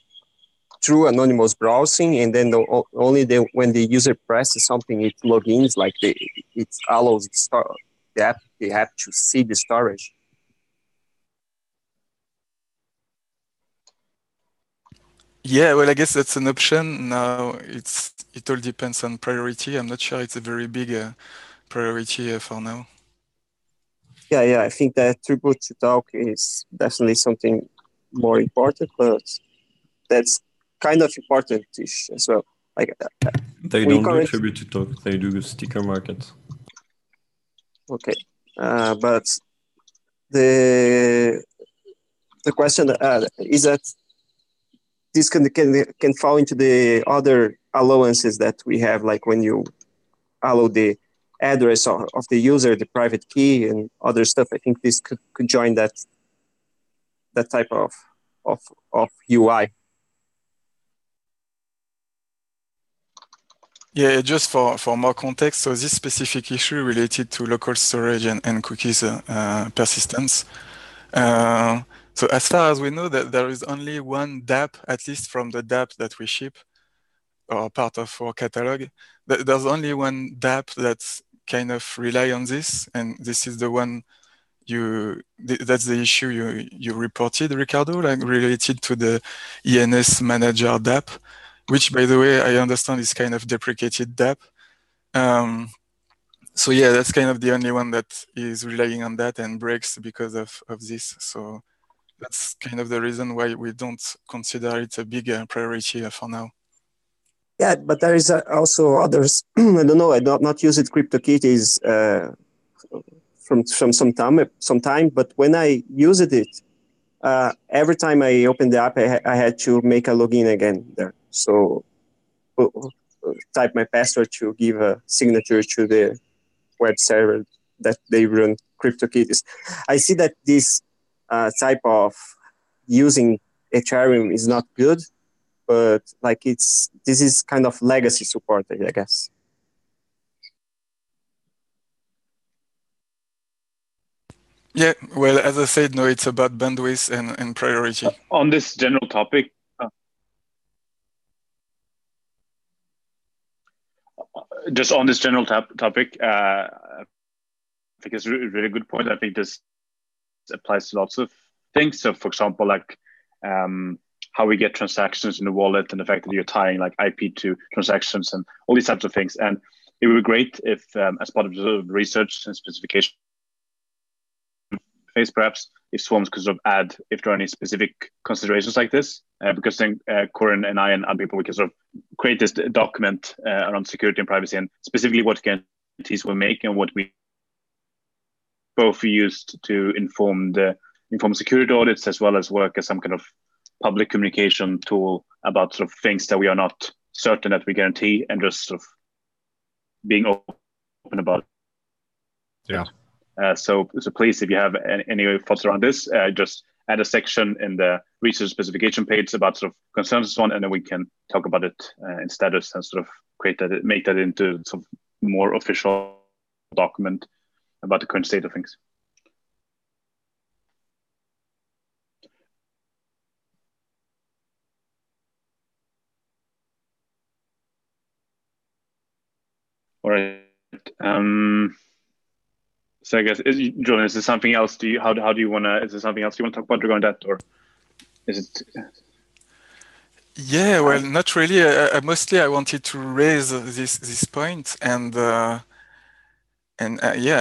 true anonymous browsing, and then only when the user presses something, it logins, like it allows the app to see the storage. Yeah, well, I guess that's an option. Now it all depends on priority. I'm not sure it's a very big priority for now. Yeah, I think that Tribute to Talk is definitely something more important, but that's kind of important as well. Like they don't do Tribute to Talk; they do sticker markets. Okay, but the question is that this can fall into the other allowances that we have, like when you allow the address of the user, the private key, and other stuff. I think this could join that type of UI. Yeah, just for more context, so this specific issue related to local storage and cookies persistence. So as far as we know, that there is only one DApp, at least from the DApp that we ship, or part of our catalog. There's only one dApp that's kind of rely on this, and this is the one that's the issue you reported, Ricardo, like related to the ENS manager dApp, which, by the way, I understand is kind of deprecated dApp. So yeah, that's kind of the only one that is relying on that and breaks because of this. So that's kind of the reason why we don't consider it a big priority for now. Yeah, but there is also others. I don't know. I not use it CryptoKitties from some time. But when I used it, every time I opened the app, I had to make a login again there. So type my password to give a signature to the web server that they run CryptoKitties. I see that this type of using Ethereum is not good, but like this is kind of legacy support, I guess. Yeah, well, as I said, no, it's about bandwidth and priority. On this general topic, just on this general topic, I think it's a really good point. I think this applies to lots of things. So, for example, like how we get transactions in the wallet and the fact that you're tying like IP to transactions and all these types of things. And it would be great if, as part of the research and specification phase, perhaps, if Swarms could sort of add if there are any specific considerations like this, because then Corin and I and other people, we can sort of create this document around security and privacy and specifically what guarantees we make and what we both used to inform security audits as well as work as some kind of public communication tool about sort of things that we are not certain that we guarantee and just sort of being open about it. Yeah. So please, if you have any thoughts around this, just add a section in the research specification page about sort of concerns and so on, and then we can talk about it in status and sort of make that into some more official document about the current state of things. All right. So I guess, John, is there something else? How do you want to? Is there something else you want to talk about regarding that, or is it? Yeah, well, not really. Mostly, I wanted to raise this point, and yeah,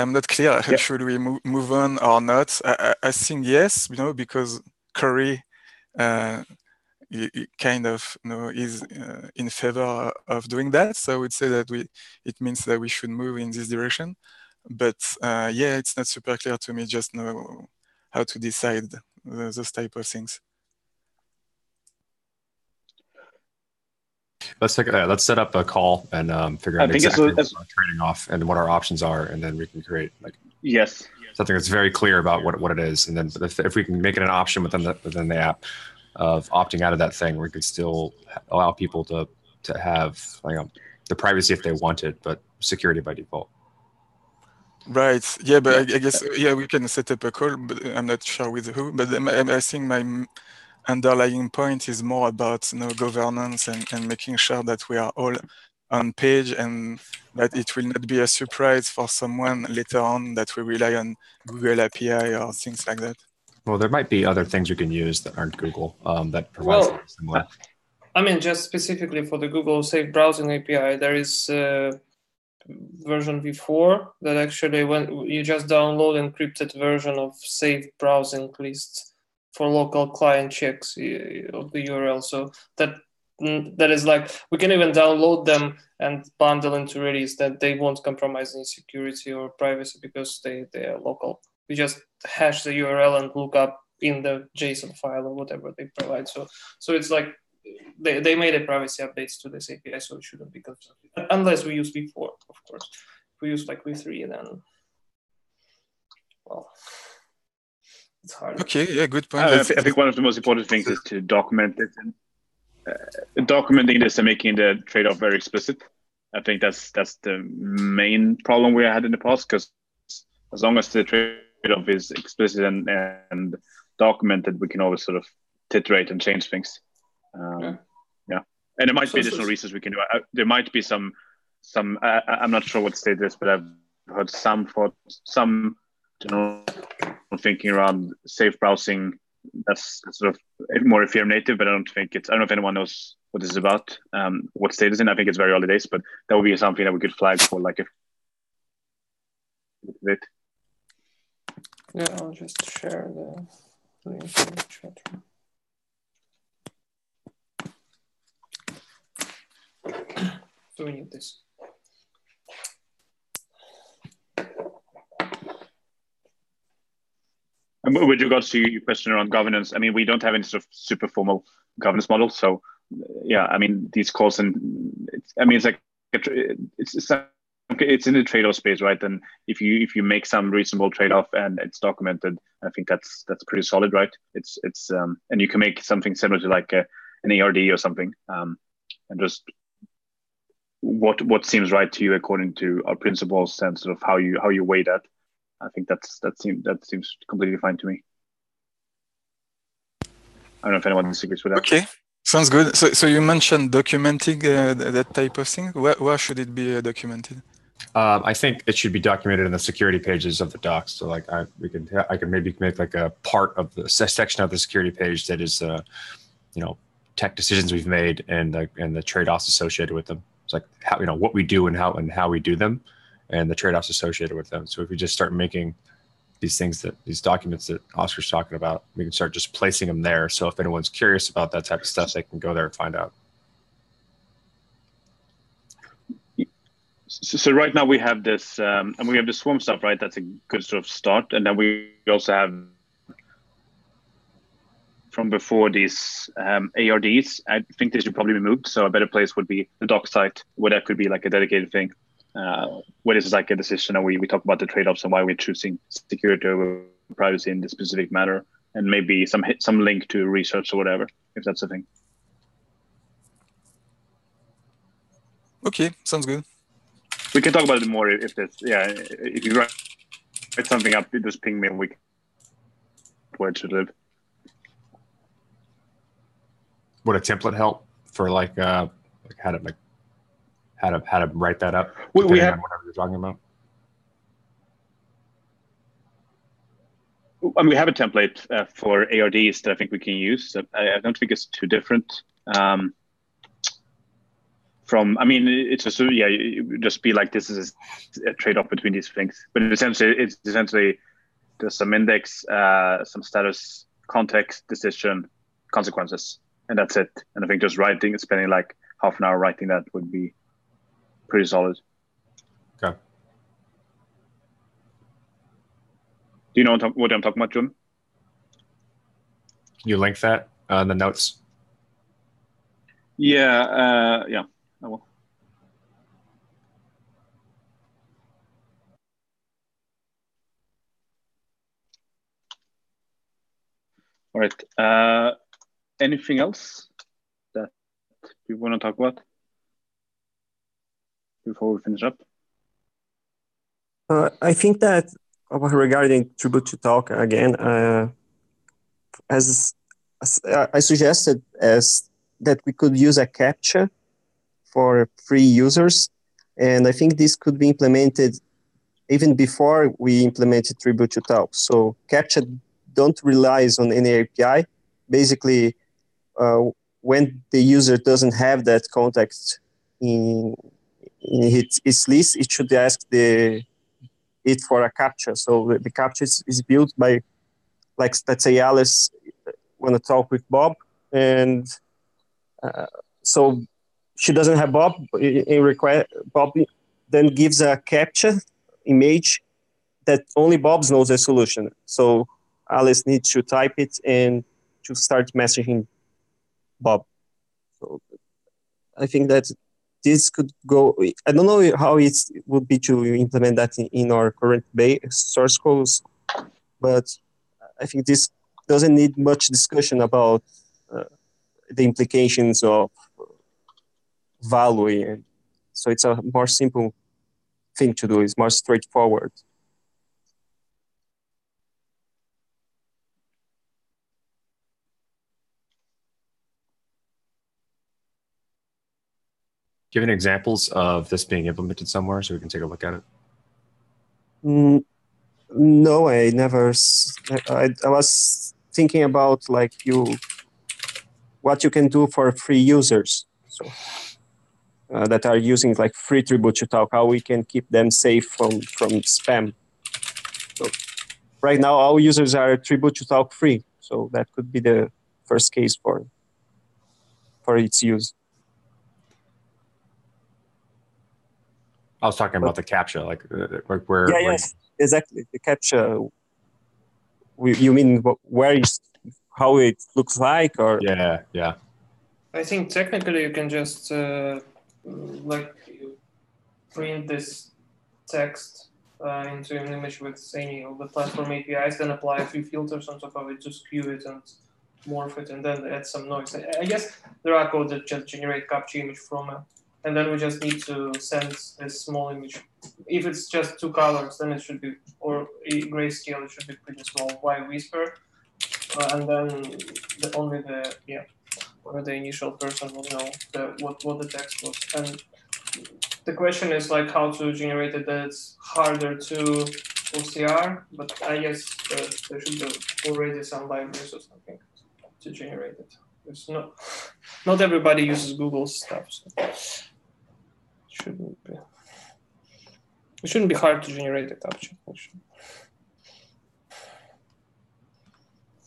I'm not clear. Yeah. Should we move on or not? I think yes, because Corey kind of is in favor of doing that. So I would say that it means that we should move in this direction. But yeah, it's not super clear to me. Just know how to decide those type of things. Let's set up a call and figure out exactly what we're trading off and what our options are, and then we can create something that's very clear about what it is. And then if we can make it an option within the app of opting out of that thing, we could still allow people to have the privacy if they want it, but security by default. Right. Yeah, but I guess we can set up a call, but I'm not sure with who. But I think my underlying point is more about governance and making sure that we are all on page and that it will not be a surprise for someone later on that we rely on Google API or things like that. Well, there might be other things you can use that aren't Google that provide something similar. I mean, just specifically for the Google Safe Browsing API, there is version v4 that actually, when you just download encrypted version of Safe Browsing list for local client checks of the URL. So that is like, we can even download them and bundle into release that they won't compromise any security or privacy because they are local. We just hash the URL and look up in the JSON file or whatever they provide. So it's like they made a privacy updates to this API, so it shouldn't be concerned. Unless we use v4, of course. If we use like v3, then well, it's hard. Okay, yeah, good point. I think one of the most important things is to document it. And documenting this and making the trade-off very explicit. I think that's the main problem we had in the past, because as long as the trade-off is explicit and documented, we can always sort of iterate and change things. And there might be additional research we can do. There might be some. I'm not sure what state it is, but I've heard some general thinking around safe browsing. That's sort of more Ethereum native, but I don't know if anyone knows what this is about. What state it's in. I think it's very early days, but that would be something that we could flag for, like, if it. Yeah, I'll just share the link in the chat room. So we need this. And with regards to your question around governance, I mean, we don't have any sort of super formal governance model. So, yeah, I mean, these calls it's like it's in the trade-off space, right? And if you make some reasonable trade-off and it's documented, I think that's pretty solid, right? It's and you can make something similar to like an ARD or something, and just what seems right to you according to our principles and sort of how you weigh that. I think that seems completely fine to me. I don't know if anyone disagrees with that. Okay, sounds good. So you mentioned documenting that type of thing. Where should it be documented? I think it should be documented in the security pages of the docs. So like I can maybe make like a part of the section of the security page that is tech decisions we've made and the trade-offs associated with them. It's like how what we do and how we do them, and the trade-offs associated with them. So if we just start making these documents that Oscar's talking about, we can start just placing them there. So if anyone's curious about that type of stuff, they can go there and find out. So right now we have this, and we have the swarm stuff, right? That's a good sort of start. And then we also have from before these ARDs. I think they should probably be moved. So a better place would be the doc site, where that could be like a dedicated thing. Where this is like a decision, and we talk about the trade-offs and why we're choosing security over privacy in this specific matter, and maybe some link to research or whatever, if that's a thing. Okay, sounds good. We can talk about it more if you write something up, you just ping me and we can where it should live. Would a template help for like how to write that up? We have whatever you're talking about. We have a template for ARDs that I think we can use. I don't think it's too different. It's just be like this is a trade-off between these things. But it's essentially there's some index, some status, context, decision, consequences, and that's it. And I think just spending like half an hour writing that would be pretty solid. Okay. Do you know what I'm talking about, Jim? Can you link that in the notes? Yeah, I will. All right. Anything else that you want to talk about before we finish up? I think that regarding Tribute to Talk again, as I suggested that we could use a CAPTCHA for free users, and I think this could be implemented even before we implemented Tribute to Talk. So CAPTCHA don't rely on any API. Basically, when the user doesn't have that context in its list, it should ask it for a CAPTCHA. So the CAPTCHA is built by, like, let's say Alice want to talk with Bob, and so she doesn't have Bob. Bob then gives a CAPTCHA image that only Bob knows the solution. So Alice needs to type it and to start messaging Bob. So I think that this could go. I don't know how it would be to implement that in our current source codes, but I think this doesn't need much discussion about the implications of value. So it's a more simple thing to do. It's more straightforward. you have any examples of this being implemented somewhere so we can take a look at it? No, I never. I was thinking about like what you can do for free users, so that are using like free Tribute to Talk, how we can keep them safe from spam. So right now, all users are Tribute to Talk free, so that could be the first case for its use. I was talking about the CAPTCHA, like where. Yeah, yes, exactly. The CAPTCHA. You mean how it looks like, or? Yeah. I think technically you can just like print this text into an image with any of the platform APIs, then apply a few filters on top of it, just skew it and morph it, and then add some noise. I guess there are codes that just generate CAPTCHA image from it, and then we just need to send this small image. If it's just 2 colors, then it should be, or a grayscale, it should be pretty small. Why whisper? And then only the initial person will know what the text was. And the question is like how to generate it that it's harder to OCR, but I guess there should be already some libraries or something to generate it. There's not everybody uses Google's stuff, so it shouldn't be hard to generate the CAPTCHA.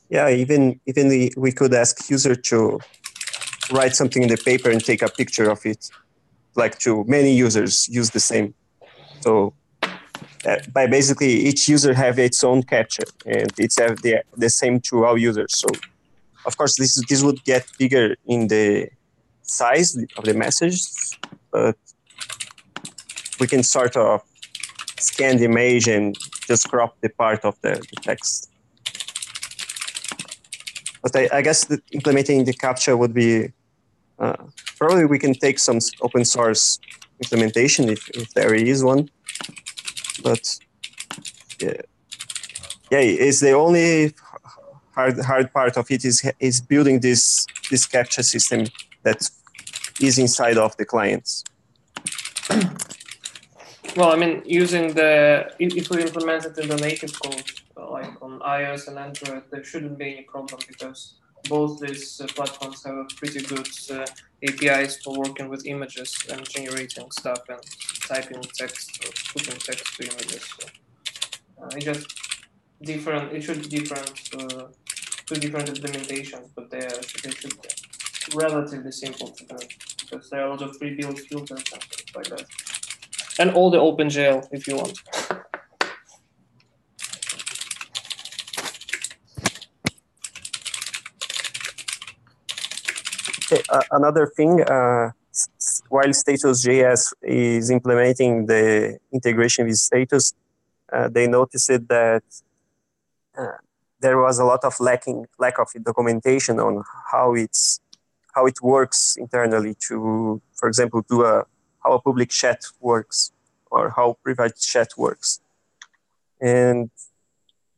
Yeah, even we could ask user to write something in the paper and take a picture of it. Like many users use the same. So by basically each user have its own CAPTCHA, and it's the same to all users. So of course this would get bigger in the size of the messages, but we can sort of scan the image and just crop the part of the text. But I guess that implementing the CAPTCHA would be, probably we can take some open source implementation if there is one. But yeah, it's the only hard part of it is building this CAPTCHA system that is inside of the clients. Well, I mean, if we implement it in the native code, like on iOS and Android, there shouldn't be any problem because both these platforms have pretty good APIs for working with images and generating stuff and typing text or putting text to images. So it's just different. It should be different, 2 different implementations, but they should be relatively simple to do because there are a lot of pre-built filters and things like that. And all the OpenGL if you want. Okay, another thing, while Status.js is implementing the integration with Status, they noticed that there was a lot of lack of documentation on how it works internally to, for example, how a public chat works or how private chat works. And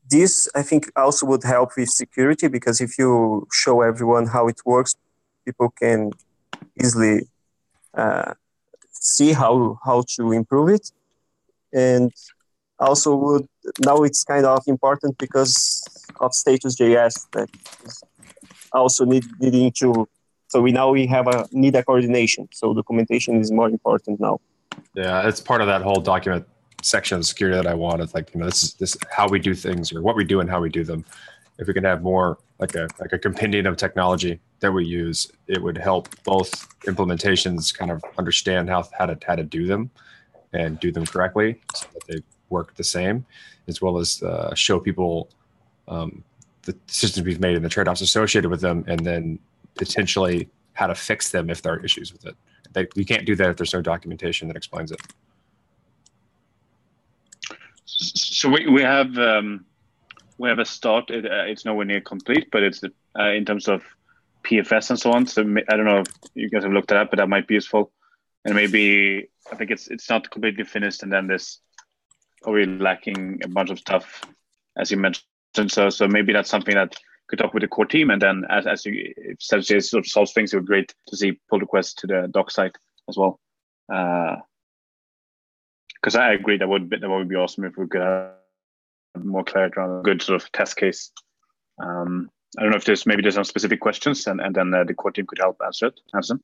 this, I think, also would help with security because if you show everyone how it works, people can easily see how to improve it. And also now it's kind of important because of Status.js that is also needing to, so we need a coordination. So documentation is more important now. Yeah, it's part of that whole document section of security that I wanted. Like, this is how we do things or what we do and how we do them. If we can have more like a compendium of technology that we use, it would help both implementations kind of understand how to do them and do them correctly so that they work the same, as well as show people the decisions we've made and the trade-offs associated with them, and then potentially how to fix them if there are issues with it. We can't do that if there's no documentation that explains it. So we have a start. It's nowhere near complete, but it's in terms of PFS and so on. So I don't know if you guys have looked at that, but that might be useful. And maybe I think it's not completely finished, and then there's probably lacking a bunch of stuff, as you mentioned. So maybe that's something that could talk with the core team, and then if Status.js sort of solves things, it would be great to see pull requests to the doc site as well. Because I agree that would be awesome if we could have more clarity on a good sort of test case. I don't know if there's some specific questions, and then the core team could help answer them.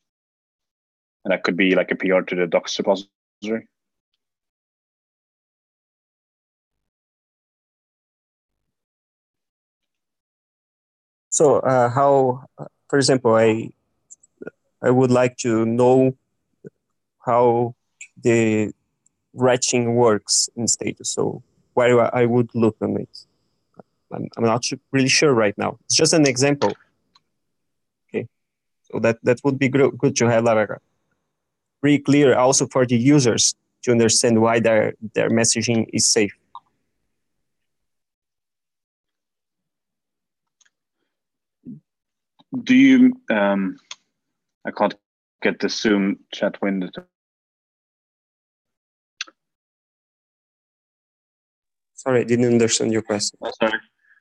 And that could be like a PR to the docs repository. So how, for example, I would like to know how the ratching works in Status. So where I would look on it. I'm not really sure right now. It's just an example. Okay, so that would be good to have like pretty clear also for the users to understand why their messaging is safe. Do you? I can't get the Zoom chat window. Sorry, I didn't understand your question.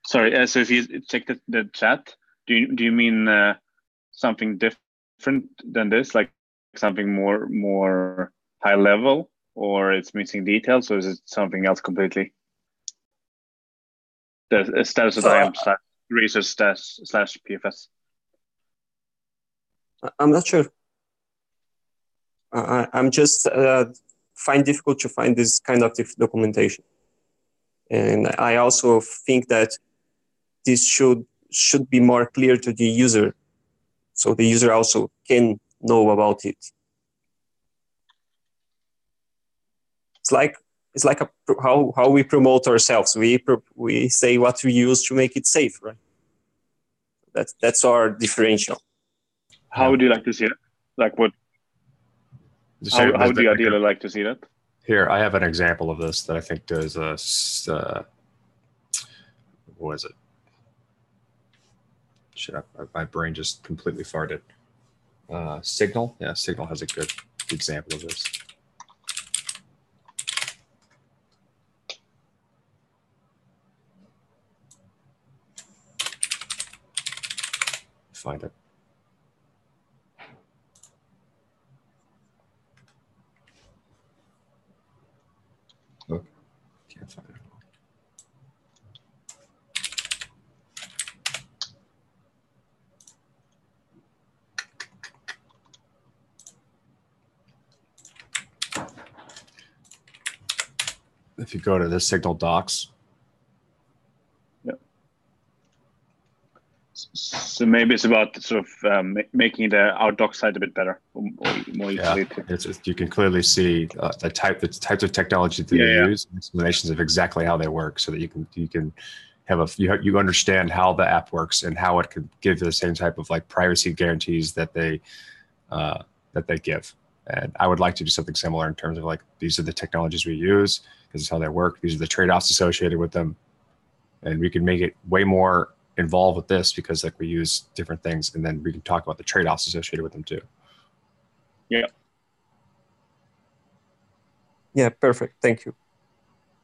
Sorry. So if you check the chat, do you mean something different than this, like something more high level, or it's missing details, or is it something else completely? The status of IAM / research / PFS. I'm not sure. I'm just find difficult to find this kind of documentation, and I also think that this should be more clear to the user, so the user also can know about it. It's like how we promote ourselves. We say what we use to make it safe, right? That's our differential. How would you like to see it? Like what? How do you ideally like to see that? Here, I have an example of this that I think does what is it? Shit, my brain just completely farted. Signal? Yeah, Signal has a good example of this. Find it. Look, can't find it. If you go to the Signal docs. So maybe it's about sort of making our doc site a bit better, or more easily. Yeah, you can clearly see the types of technology that they use, explanations of exactly how they work, so that you can have you understand how the app works and how it could give the same type of like privacy guarantees that they give. And I would like to do something similar in terms of like, these are the technologies we use, this is how they work, these are the trade-offs associated with them, and we can make it way more involved with this because like we use different things, and then we can talk about the trade-offs associated with them too. Yeah, perfect. Thank you.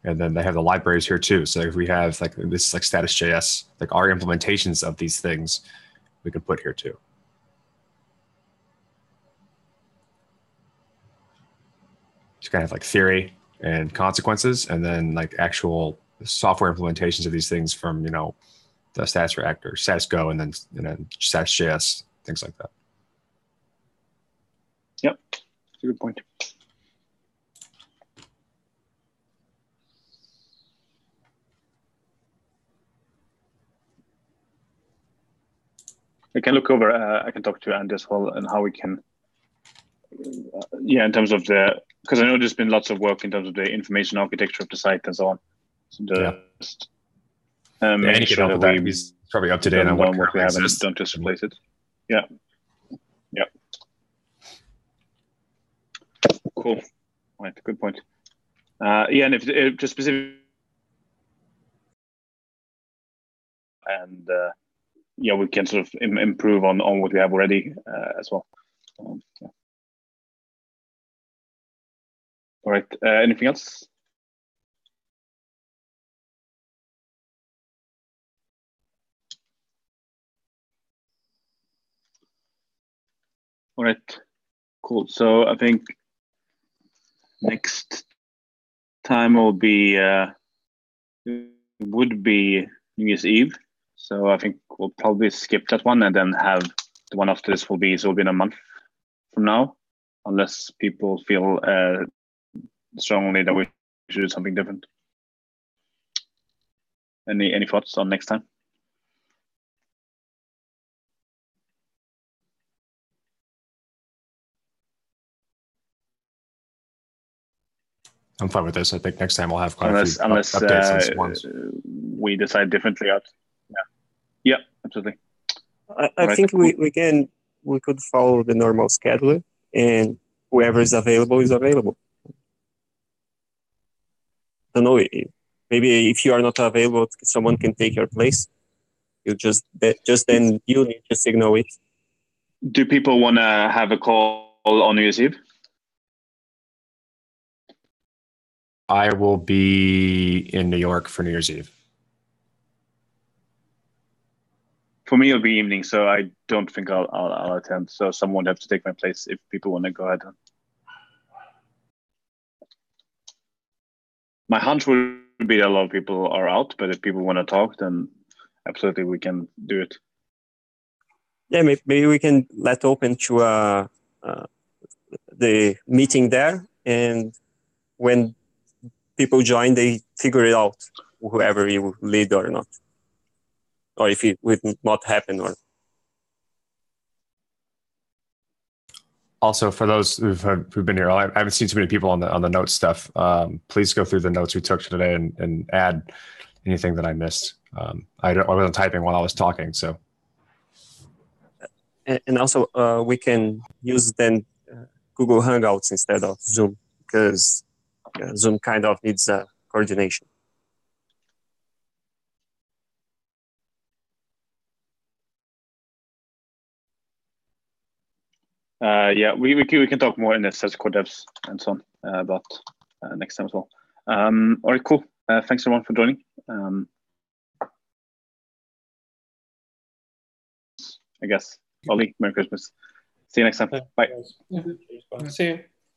And then they have the libraries here too. So if we have like this like status.js, like our implementations of these things, we can put here too. It's kind of like theory and consequences, and then like actual software implementations of these things from, you know, the status reactor, status go, and then status.js, things like that. Yep, that's a good point. I can look over. I can talk to Andy as well, and how we can. In terms of because I know there's been lots of work in terms of the information architecture of the site and so on. So just making sure that he's probably up to date on what we have and don't just replace it. Yeah. Cool. Right. Good point. And if just specific, and we can sort of improve on what we have already as well. Yeah. All right. Anything else? All right. Cool. So I think next time will be would be New Year's Eve. So I think we'll probably skip that one and then have the one after this will be in a month from now, unless people feel strongly that we should do something different. Any thoughts on next time? I'm fine with this. I think next time we'll have quite unless a few updates on some ones. we decide differently. Yeah, absolutely. I think we could follow the normal schedule, and whoever is available is available. I don't know. Maybe if you are not available, someone can take your place. You just then you need to signal it. Do people want to have a call on New Year's Eve? I will be in New York for New Year's Eve. For me, it'll be evening, so I don't think I'll attend. So someone would have to take my place if people want to go ahead. My hunch would be that a lot of people are out, but if people want to talk, then absolutely we can do it. Yeah, maybe we can let open to the meeting there, and when people join, they figure it out, whoever you lead or not, or if it would not happen. Or also for those who've been here, I haven't seen too many people on the notes stuff. Please go through the notes we took today and add anything that I missed. I wasn't typing while I was talking, so. And also we can use then Google Hangouts instead of Zoom, because Zoom kind of needs coordination. Yeah, we can talk more in the sales core devs and so on about next time as well. All right, cool. Thanks everyone for joining. I guess, Ollie, Merry Christmas. See you next time. Bye. See you.